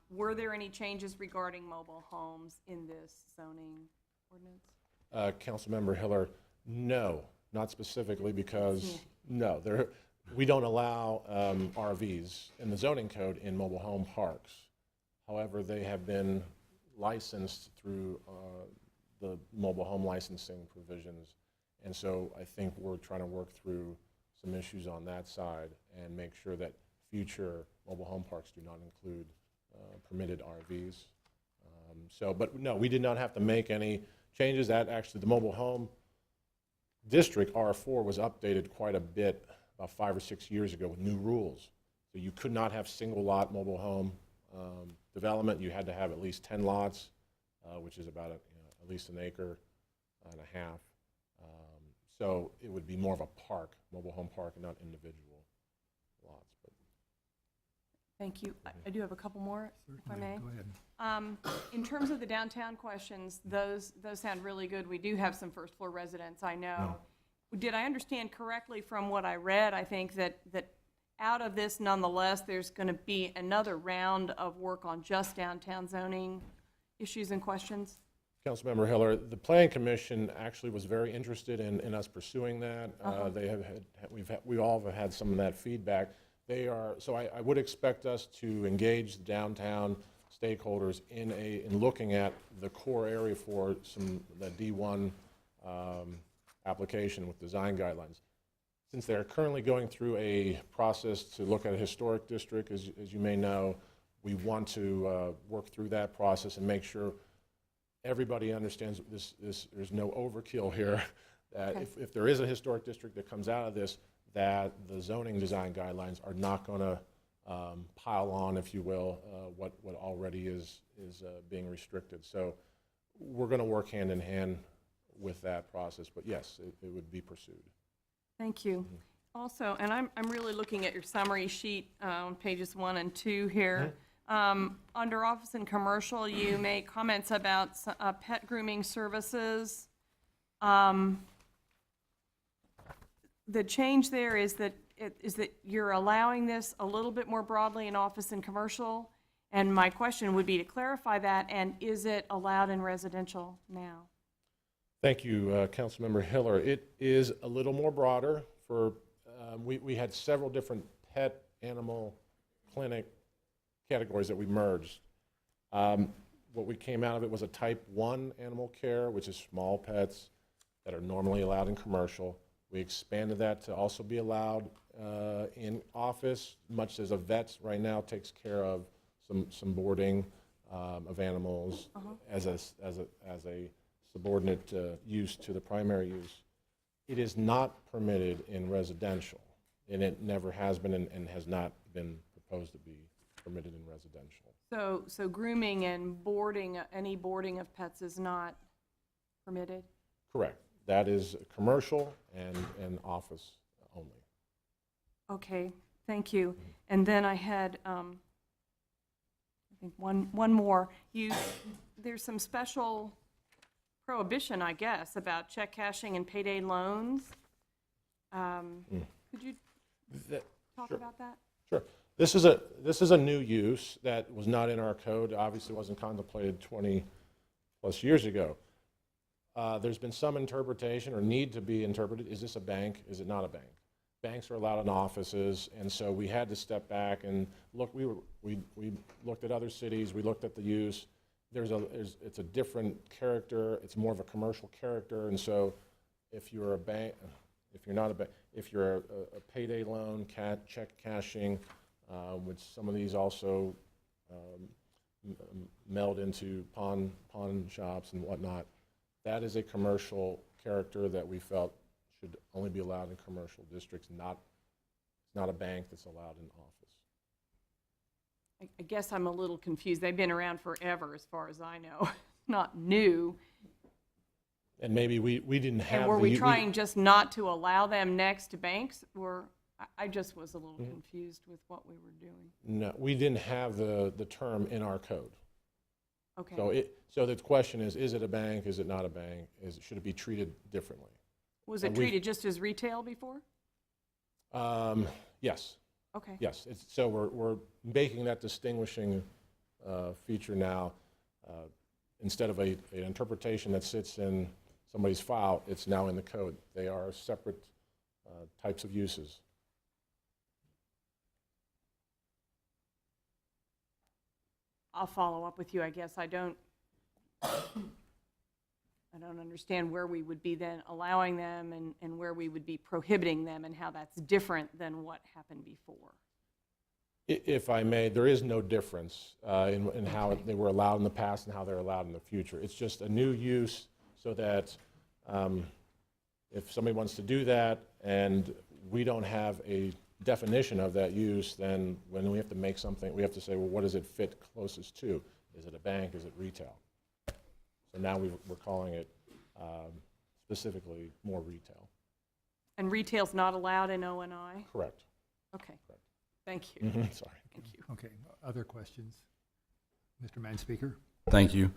Were there any changes regarding mobile homes in this zoning ordinance? Councilmember Hiller, no, not specifically because, no, we don't allow RVs in the zoning code in mobile home parks. However, they have been licensed through the mobile home licensing provisions. And so I think we're trying to work through some issues on that side and make sure that future mobile home parks do not include permitted RVs. But no, we did not have to make any changes. That actually, the mobile home district, R4, was updated quite a bit about 5 or 6 years ago with new rules. So you could not have single lot mobile home development. You had to have at least 10 lots, which is about at least an acre and a half. So it would be more of a park, mobile home park, and not individual lots. But Thank you. I do have a couple more, if I may. Go ahead. In terms of the downtown questions, those sound really good. We do have some first floor residents, I know. Did I understand correctly from what I read? I think that out of this, nonetheless, there's going to be another round of work on just downtown zoning issues and questions? Councilmember Hiller, the Planning Commission actually was very interested in us pursuing that. They have we all have had some of that feedback. So I would expect us to engage the downtown stakeholders in looking at the core area for the D1 application with design guidelines. Since they're currently going through a process to look at a historic district, as you may know, we want to work through that process and make sure everybody understands there's no overkill here, that if there is a historic district that comes out of this, that the zoning design guidelines are not going to pile on, if you will, what already is being restricted. So we're going to work hand in hand with that process, but yes, it would be pursued. Thank you. Also, and I'm really looking at your summary sheet on pages 1 and 2 here. Under office and commercial, you make comments about pet grooming services. The change there is that you're allowing this a little bit more broadly in office and commercial. And my question would be to clarify that, and is it allowed in residential now? Thank you, Councilmember Hiller. It is a little more broader. We had several different pet animal clinic categories that we merged. What we came out of it was a type 1 animal care, which is small pets that are normally allowed in commercial. We expanded that to also be allowed in office, much as a vet right now takes care of some boarding of animals as a subordinate use to the primary use. It is not permitted in residential, and it never has been and has not been proposed to be permitted in residential. So grooming and boarding, any boarding of pets is not permitted? Correct. That is commercial and office only. Okay, thank you. And then I had, I think one more. There's some special prohibition, I guess, about check cashing and payday loans. Could you talk Sure. about that? Sure. This is a new use that was not in our code. Obviously, wasn't contemplated 20-plus years ago. There's been some interpretation or need to be interpreted. Is this a bank? Is it not a bank? Banks are allowed in offices, and so we had to step back and look. We looked at other cities. We looked at the use. It's a different character. It's more of a commercial character, and so if you're a bank, if you're not a bank, if you're a payday loan, check cashing, which some of these also meld into pawn shops and whatnot. That is a commercial character that we felt should only be allowed in commercial districts, not a bank that's allowed in office. I guess I'm a little confused. They've been around forever, as far as I know, not new. And maybe we didn't have. And were we trying just not to allow them next to banks, or I just was a little confused with what we were doing. No, we didn't have the term in our code. Okay. So the question is it a bank? Is it not a bank? Should it be treated differently? Was it treated just as retail before? Yes. Okay. Yes. So we're making that distinguishing feature now. Instead of an interpretation that sits in somebody's file, it's now in the code. They are separate types of uses. I'll follow up with you, I guess. I don't understand where we would be then allowing them and where we would be prohibiting them and how that's different than what happened before. If I may, there is no difference in how they were allowed in the past and how they're allowed in the future. It's just a new use so that if somebody wants to do that and we don't have a definition of that use, then when we have to make something, we have to say, well, what does it fit closest to? Is it a bank? Is it retail? So now we're calling it specifically more retail. And retail's not allowed in O&I? Correct. Okay. Correct. Thank you. Sorry. Thank you. Okay, other questions? Mr. Manspeaker? Thank you.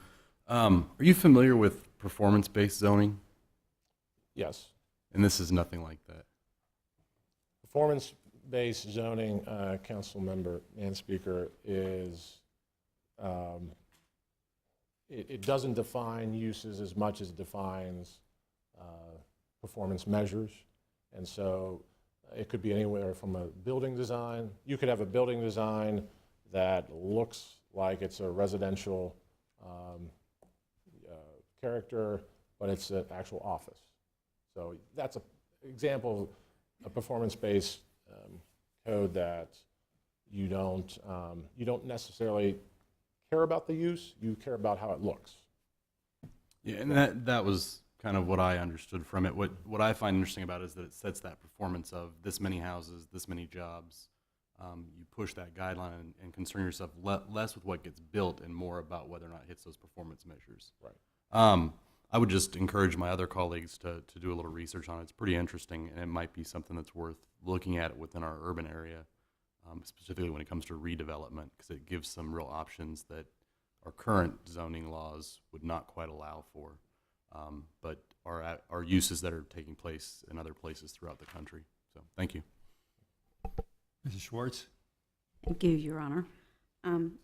Are you familiar with performance-based zoning? Yes. And this is nothing like that. Performance-based zoning, Council Member and Speaker, is it doesn't define uses as much as it defines performance measures, and so it could be anywhere from a building design. You could have a building design that looks like it's a residential character, but it's an actual office. So that's an example of a performance-based code that you don't necessarily care about the use, you care about how it looks. Yeah, and that was kind of what I understood from it. What I find interesting about it is that it sets that performance of this many houses, this many jobs. You push that guideline and concern yourself less with what gets built and more about whether or not it hits those performance measures. Right. I would just encourage my other colleagues to do a little research on it. It's pretty interesting, and it might be something that's worth looking at within our urban area, specifically when it comes to redevelopment, because it gives some real options that our current zoning laws would not quite allow for, but are uses that are taking place in other places throughout the country. So, thank you. Mrs. Schwartz? Thank you, Your Honor.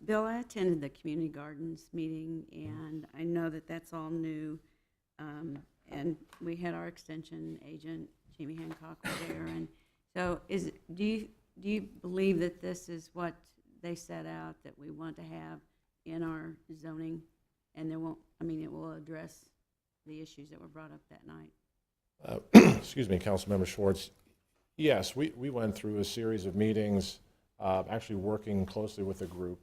Bill, I attended the community gardens meeting, and I know that that's all new. And we had our extension agent, Jamie Hancock, was there. And so, do you believe that this is what they set out that we want to have in our zoning, and it will address the issues that were brought up that night? Excuse me, Councilmember Schwartz. Yes, we went through a series of meetings, actually working closely with a group.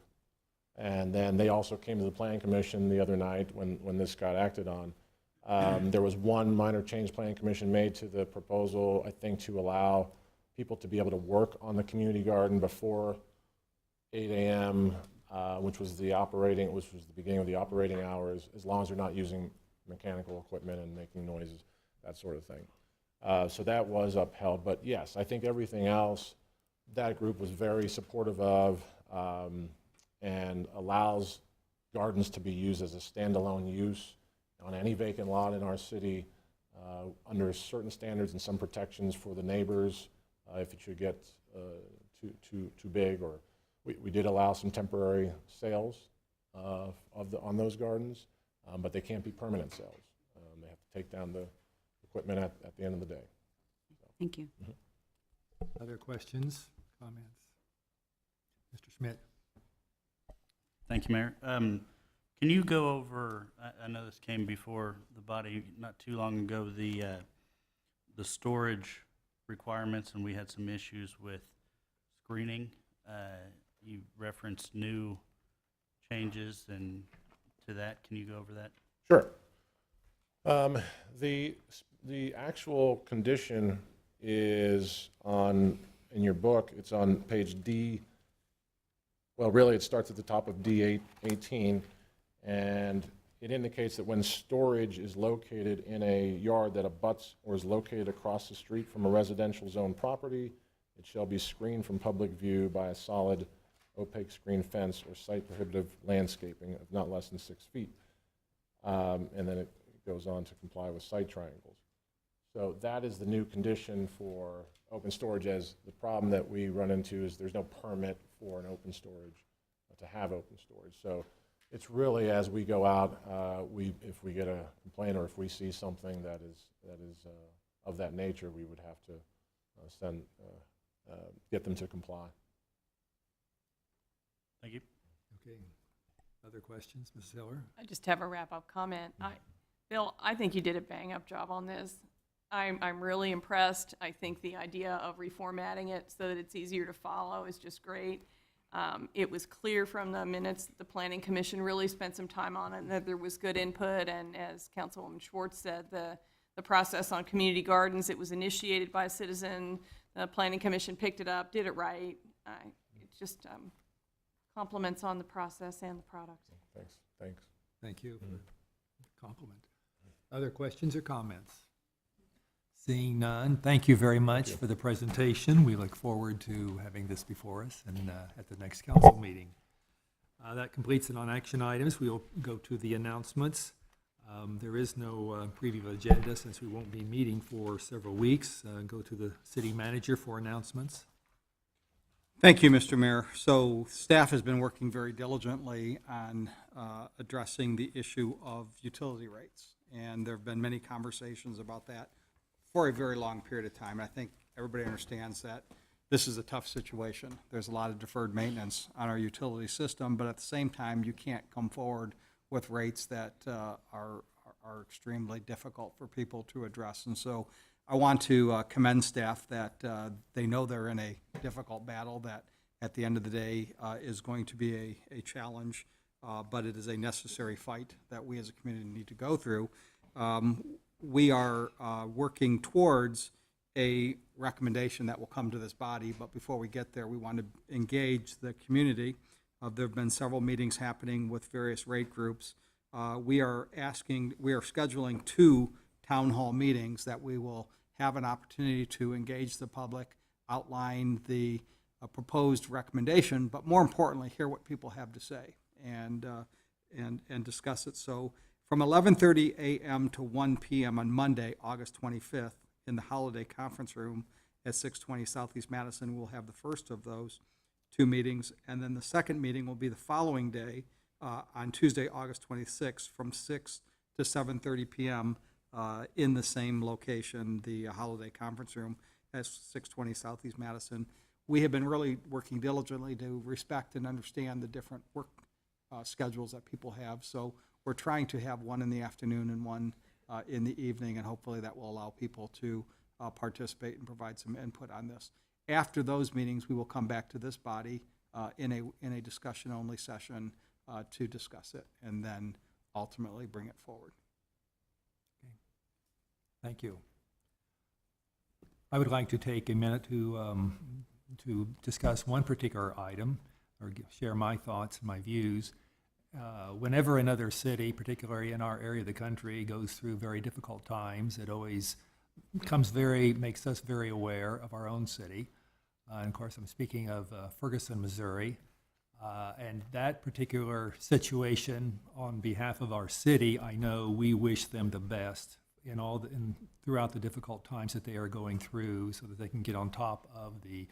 And then they also came to the Planning Commission the other night when this got acted on. There was one minor change planning commission made to the proposal, I think, to allow people to be able to work on the community garden before 8 a.m., which was the beginning of the operating hours, as long as they're not using mechanical equipment and making noises, that sort of thing. So that was upheld. But yes, I think everything else, that group was very supportive of, and allows gardens to be used as a standalone use on any vacant lot in our city, under certain standards and some protections for the neighbors if it should get too big. Or we did allow some temporary sales on those gardens, but they can't be permanent sales. They have to take down the equipment at the end of the day. Thank you. Other questions, comments? Mr. Schmidt? Thank you, Mayor. Can you go over, I know this came before the body not too long ago, the storage requirements, and we had some issues with screening. You referenced new changes, and to that, can you go over that? Sure. The actual condition is in your book, it's on page D. Well, really, it starts at the top of D18, and it indicates that when storage is located in a yard that abuts or is located across the street from a residential zone property, it shall be screened from public view by a solid opaque screen fence or site prohibitive landscaping of not less than 6 feet. And then it goes on to comply with site triangles. So that is the new condition for open storage, as the problem that we run into is there's no permit for an open storage, to have open storage. So it's really, as we go out, if we get a complaint or if we see something that is of that nature, we would have to get them to comply. Thank you. Okay. Other questions, Ms. Hiller? I just have a wrap-up comment. Bill, I think you did a bang-up job on this. I'm really impressed. I think the idea of reformatting it so that it's easier to follow is just great. It was clear from the minutes that the Planning Commission really spent some time on it and that there was good input. And as Councilwoman Schwartz said, the process on community gardens, it was initiated by a citizen. The Planning Commission picked it up, did it right. It just compliments on the process and the product. Thanks. Thank you for the compliment. Other questions or comments? Seeing none, thank you very much for the presentation. We look forward to having this before us and at the next council meeting. That completes it on action items. We will go to the announcements. There is no preview agenda since we won't be meeting for several weeks. Go to the city manager for announcements. Thank you, Mr. Mayor. So staff has been working very diligently on addressing the issue of utility rates. And there have been many conversations about that for a very long period of time. I think everybody understands that this is a tough situation. There's a lot of deferred maintenance on our utility system, but at the same time, you can't come forward with rates that are extremely difficult for people to address. And so I want to commend staff that they know they're in a difficult battle that at the end of the day is going to be a challenge, but it is a necessary fight that we as a community need to go through. We are working towards a recommendation that will come to this body, but before we get there, we want to engage the community. There have been several meetings happening with various rate groups. We are scheduling 2 town hall meetings that we will have an opportunity to engage the public, outline the proposed recommendation, but more importantly, hear what people have to say and discuss it. So from 11:30 a.m. to 1 p.m. on Monday, August 25th, in the Holiday Conference Room at 620 Southeast Madison, we'll have the first of those 2 meetings, and then the second meeting will be the following day on Tuesday, August 26th, from 6 to 7:30 p.m. In the same location, the Holiday Conference Room at 620 Southeast Madison. We have been really working diligently to respect and understand the different work schedules that people have. So we're trying to have one in the afternoon and one in the evening, and hopefully that will allow people to participate and provide some input on this. After those meetings, we will come back to this body in a discussion-only session to discuss it and then ultimately bring it forward. Thank you. I would like to take a minute to discuss one particular item or share my thoughts and my views. Whenever another city, particularly in our area of the country, goes through very difficult times, it always makes us very aware of our own city. And of course, I'm speaking of Ferguson, Missouri. And that particular situation, on behalf of our city, I know we wish them the best throughout the difficult times that they are going through, so that they can get on top of the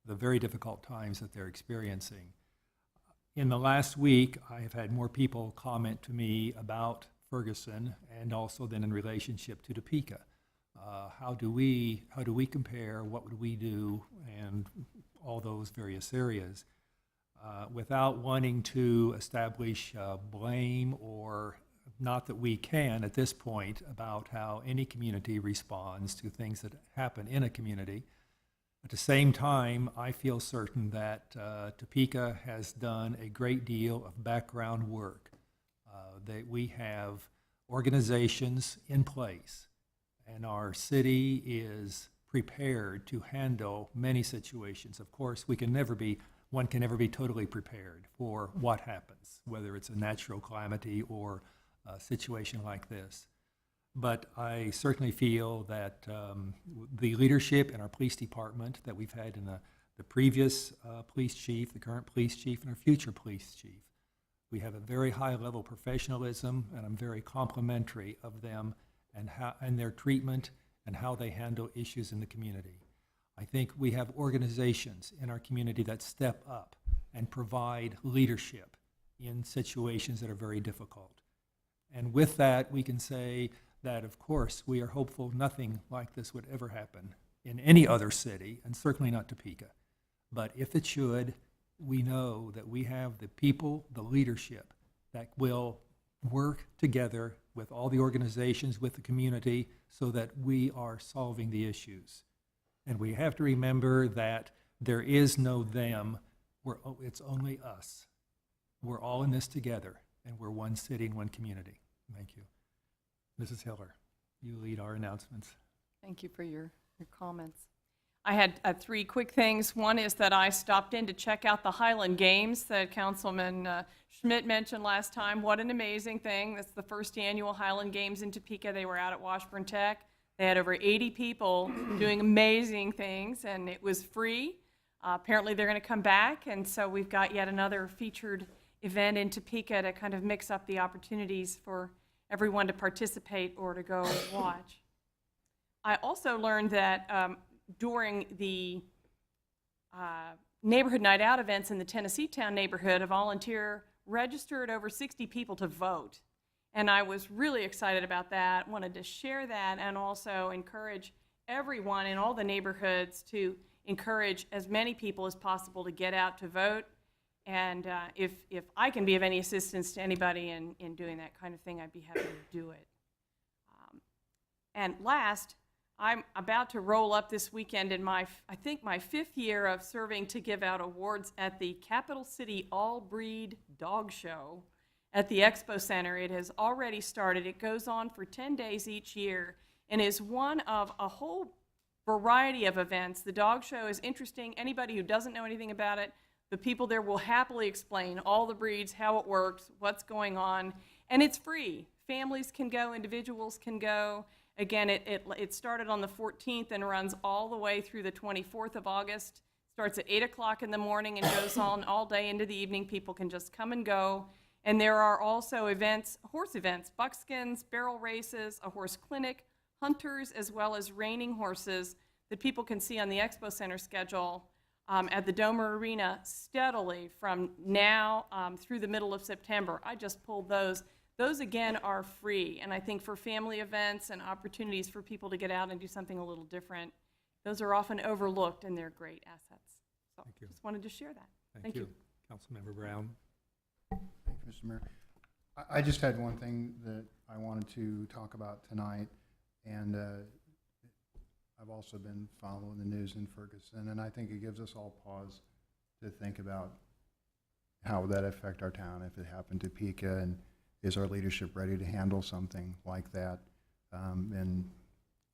very difficult times that they're experiencing. In the last week, I have had more people comment to me about Ferguson, and also then in relationship to Topeka. How do we compare? What would we do? And all those various areas. Without wanting to establish blame, or not that we can at this point, about how any community responds to things that happen in a community. At the same time, I feel certain that Topeka has done a great deal of background work. That we have organizations in place, and our city is prepared to handle many situations. Of course, one can never be totally prepared for what happens, whether it's a natural calamity or a situation like this. But I certainly feel that the leadership in our police department that we've had in the previous police chief, the current police chief, and our future police chief, we have a very high level of professionalism, and I'm very complimentary of them and their treatment and how they handle issues in the community. I think we have organizations in our community that step up and provide leadership in situations that are very difficult. And with that, we can say that, of course, we are hopeful nothing like this would ever happen in any other city, and certainly not Topeka. But if it should, we know that we have the people, the leadership, that will work together with all the organizations, with the community, so that we are solving the issues. And we have to remember that there is no them, it's only us. We're all in this together, and we're one city and one community. Thank you. Mrs. Hiller, you lead our announcements. Thank you for your comments. I had 3 quick things. One is that I stopped in to check out the Highland Games that Councilman Schmidt mentioned last time. What an amazing thing. That's the first annual Highland Games in Topeka. They were out at Washburn Tech. They had over 80 people doing amazing things, and it was free. Apparently they're going to come back, and so we've got yet another featured event in Topeka to kind of mix up the opportunities for everyone to participate or to go watch. I also learned that during the neighborhood night out events in the Tennessee Town neighborhood, a volunteer registered over 60 people to vote. And I was really excited about that, wanted to share that, and also encourage everyone in all the neighborhoods to encourage as many people as possible to get out to vote. And if I can be of any assistance to anybody in doing that kind of thing, I'd be happy to do it. And last, I'm about to roll up this weekend in I think my 5th year of serving to give out awards at the Capital City All Breed Dog Show at the Expo Center. It has already started. It goes on for 10 days each year and is one of a whole variety of events. The dog show is interesting. Anybody who doesn't know anything about it, the people there will happily explain all the breeds, how it works, what's going on, and it's free. Families can go, individuals can go. Again, it started on the 14th and runs all the way through the 24th of August. Starts at 8 o'clock in the morning and goes on all day into the evening. People can just come and go. And there are also events, horse events, buckskins, barrel races, a horse clinic, hunters, as well as reining horses that people can see on the Expo Center schedule at the Domer Arena steadily from now through the middle of September. I just pulled those. Those, again, are free, and I think for family events and opportunities for people to get out and do something a little different, those are often overlooked, and they're great assets. So Thank you. Just wanted to share that. Thank you. Councilmember Brown. Thank you, Mr. Mayor. I just had one thing that I wanted to talk about tonight, and I've also been following the news in Ferguson, and I think it gives us all pause to think about how would that affect our town if it happened to Topeka, and is our leadership ready to handle something like that? And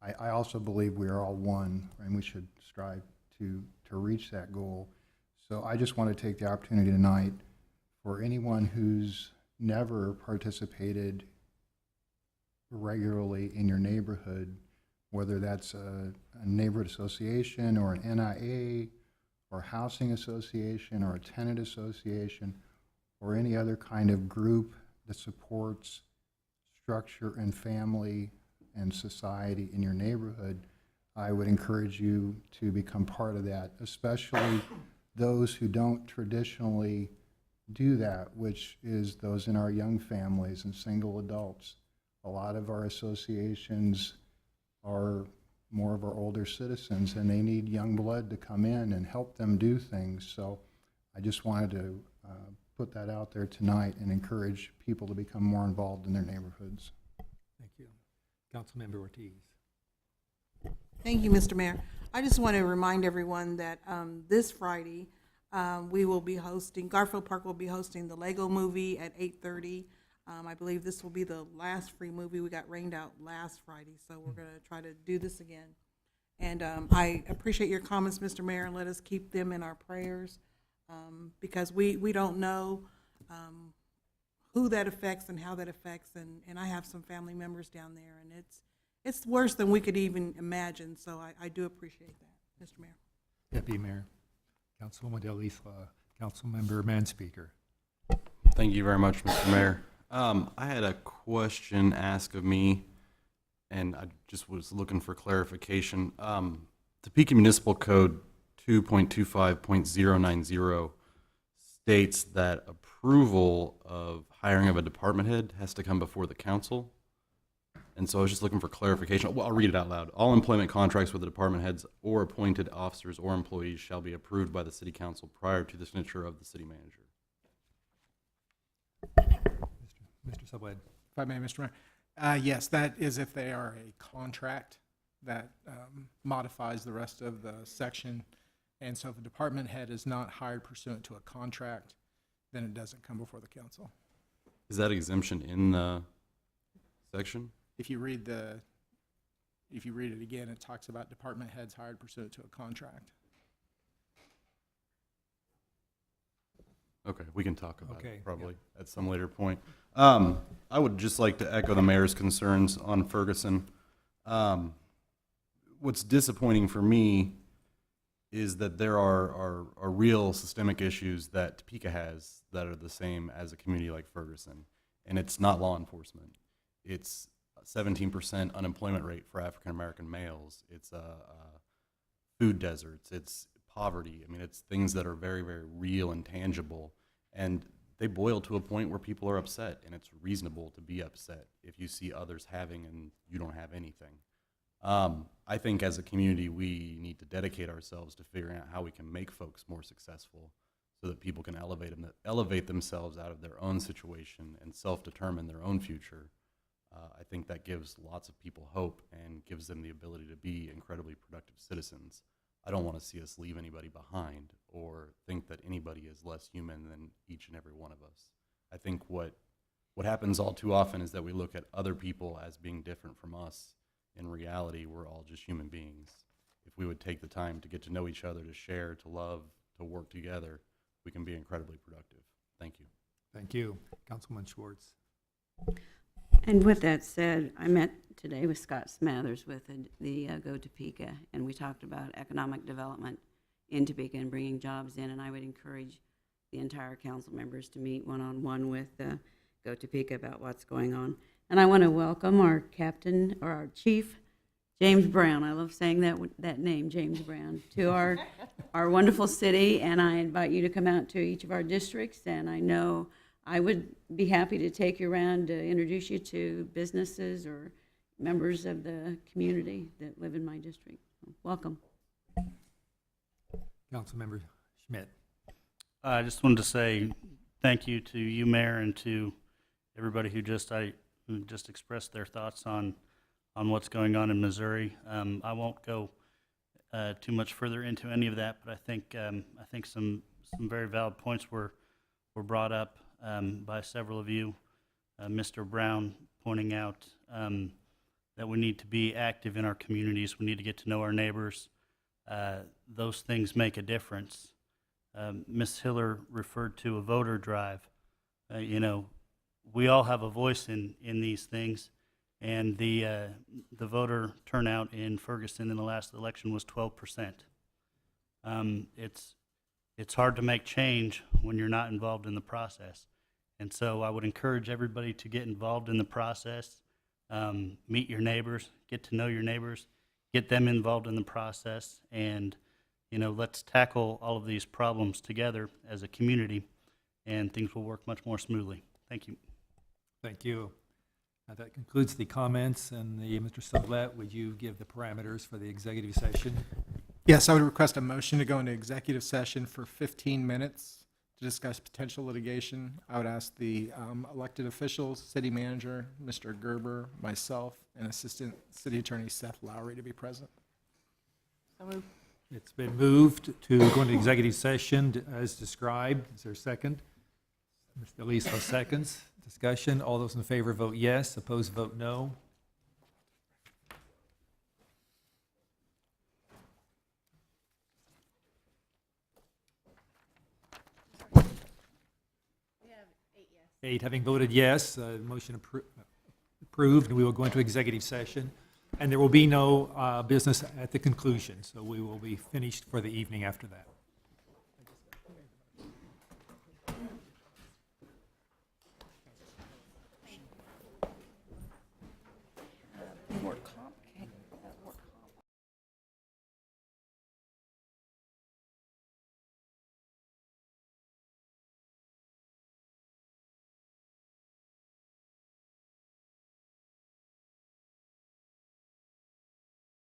I also believe we are all one, and we should strive to reach that goal. So I just want to take the opportunity tonight for anyone who's never participated regularly in your neighborhood, whether that's a neighborhood association or an NIA or housing association or a tenant association or any other kind of group that supports structure and family and society in your neighborhood, I would encourage you to become part of that, especially those who don't traditionally do that, which is those in our young families and single adults. A lot of our associations are more of our older citizens, and they need young blood to come in and help them do things. So I just wanted to put that out there tonight and encourage people to become more involved in their neighborhoods. Thank you. Councilmember Ortiz. Thank you, Mr. Mayor. I just want to remind everyone that this Friday, we will be hosting, Garfield Park will be hosting the Lego movie at 8:30. I believe this will be the last free movie. We got rained out last Friday, so we're going to try to do this again. And I appreciate your comments, Mr. Mayor, and let us keep them in our prayers because we don't know who that affects and how that affects. And I have some family members down there, and it's worse than we could even imagine. So I do appreciate that, Mr. Mayor. Deputy Mayor. Councilwoman Del Isla. Councilmember Manspeaker. Thank you very much, Mr. Mayor. I had a question asked of me, and I just was looking for clarification. Topeka Municipal Code 2.25.090 states that approval of hiring of a department head has to come before the council. And so I was just looking for clarification. Well, I'll read it out loud. All employment contracts with the department heads or appointed officers or employees shall be approved by the city council prior to the signature of the city manager. Mr. Subway. If I may, Mr. Mayor. Yes, that is if they are a contract that modifies the rest of the section. And so if a department head is not hired pursuant to a contract, then it doesn't come before the council. Is that exemption in the section? If you read it again, it talks about department heads hired pursuant to a contract. Okay, we can talk about Okay, it probably at some later point. I would just like to echo the mayor's concerns on Ferguson. What's disappointing for me is that there are real systemic issues that Topeka has that are the same as a community like Ferguson. And it's not law enforcement. It's 17% unemployment rate for African American males. It's food deserts. It's poverty. I mean, it's things that are very, very real and tangible. And they boil to a point where people are upset, and it's reasonable to be upset if you see others having and you don't have anything. I think as a community, we need to dedicate ourselves to figuring out how we can make folks more successful so that people can elevate themselves out of their own situation and self-determine their own future. I think that gives lots of people hope and gives them the ability to be incredibly productive citizens. I don't want to see us leave anybody behind or think that anybody is less human than each and every one of us. I think what happens all too often is that we look at other people as being different from us. In reality, we're all just human beings. If we would take the time to get to know each other, to share, to love, to work together, we can be incredibly productive. Thank you. Thank you. Councilman Schwartz. And with that said, I met today with Scott Smathers with the Go Topeka, and we talked about economic development in Topeka and bringing jobs in, and I would encourage the entire council members to meet one-on-one with Go Topeka about what's going on. And I want to welcome our captain, or our chief, James Brown. I love saying that name, James Brown, to our wonderful city, and I invite you to come out to each of our districts, and I know I would be happy to take you around to introduce you to businesses or members of the community that live in my district. Welcome. Councilmember Schmidt. I just wanted to say thank you to you, Mayor, and to everybody who just expressed their thoughts on what's going on in Missouri. I won't go too much further into any of that, but I think some very valid points were brought up by several of you. Mr. Brown pointing out that we need to be active in our communities. We need to get to know our neighbors. Those things make a difference. Ms. Hiller referred to a voter drive. You know, we all have a voice in these things, and the voter turnout in Ferguson in the last election was 12%. It's hard to make change when you're not involved in the process. And so I would encourage everybody to get involved in the process, meet your neighbors, get to know your neighbors, get them involved in the process, and, you know, let's tackle all of these problems together as a community, and things will work much more smoothly. Thank you. Thank you. That concludes the comments, and Mr. Sublette, would you give the parameters for the executive session? Yes, I would request a motion to go into executive session for 15 minutes to discuss potential litigation. I would ask the elected officials, city manager, Mr. Gerber, myself, and Assistant City Attorney Seth Lowry to be present. It's been moved to go into executive session as described. Is there a second? Mr. Aliso seconds. Discussion. All those in favor vote yes. Opposed vote no. Eight having voted yes, motion approved, and we will go into executive session. And there will be no business at the conclusion, so we will be finished for the evening after that.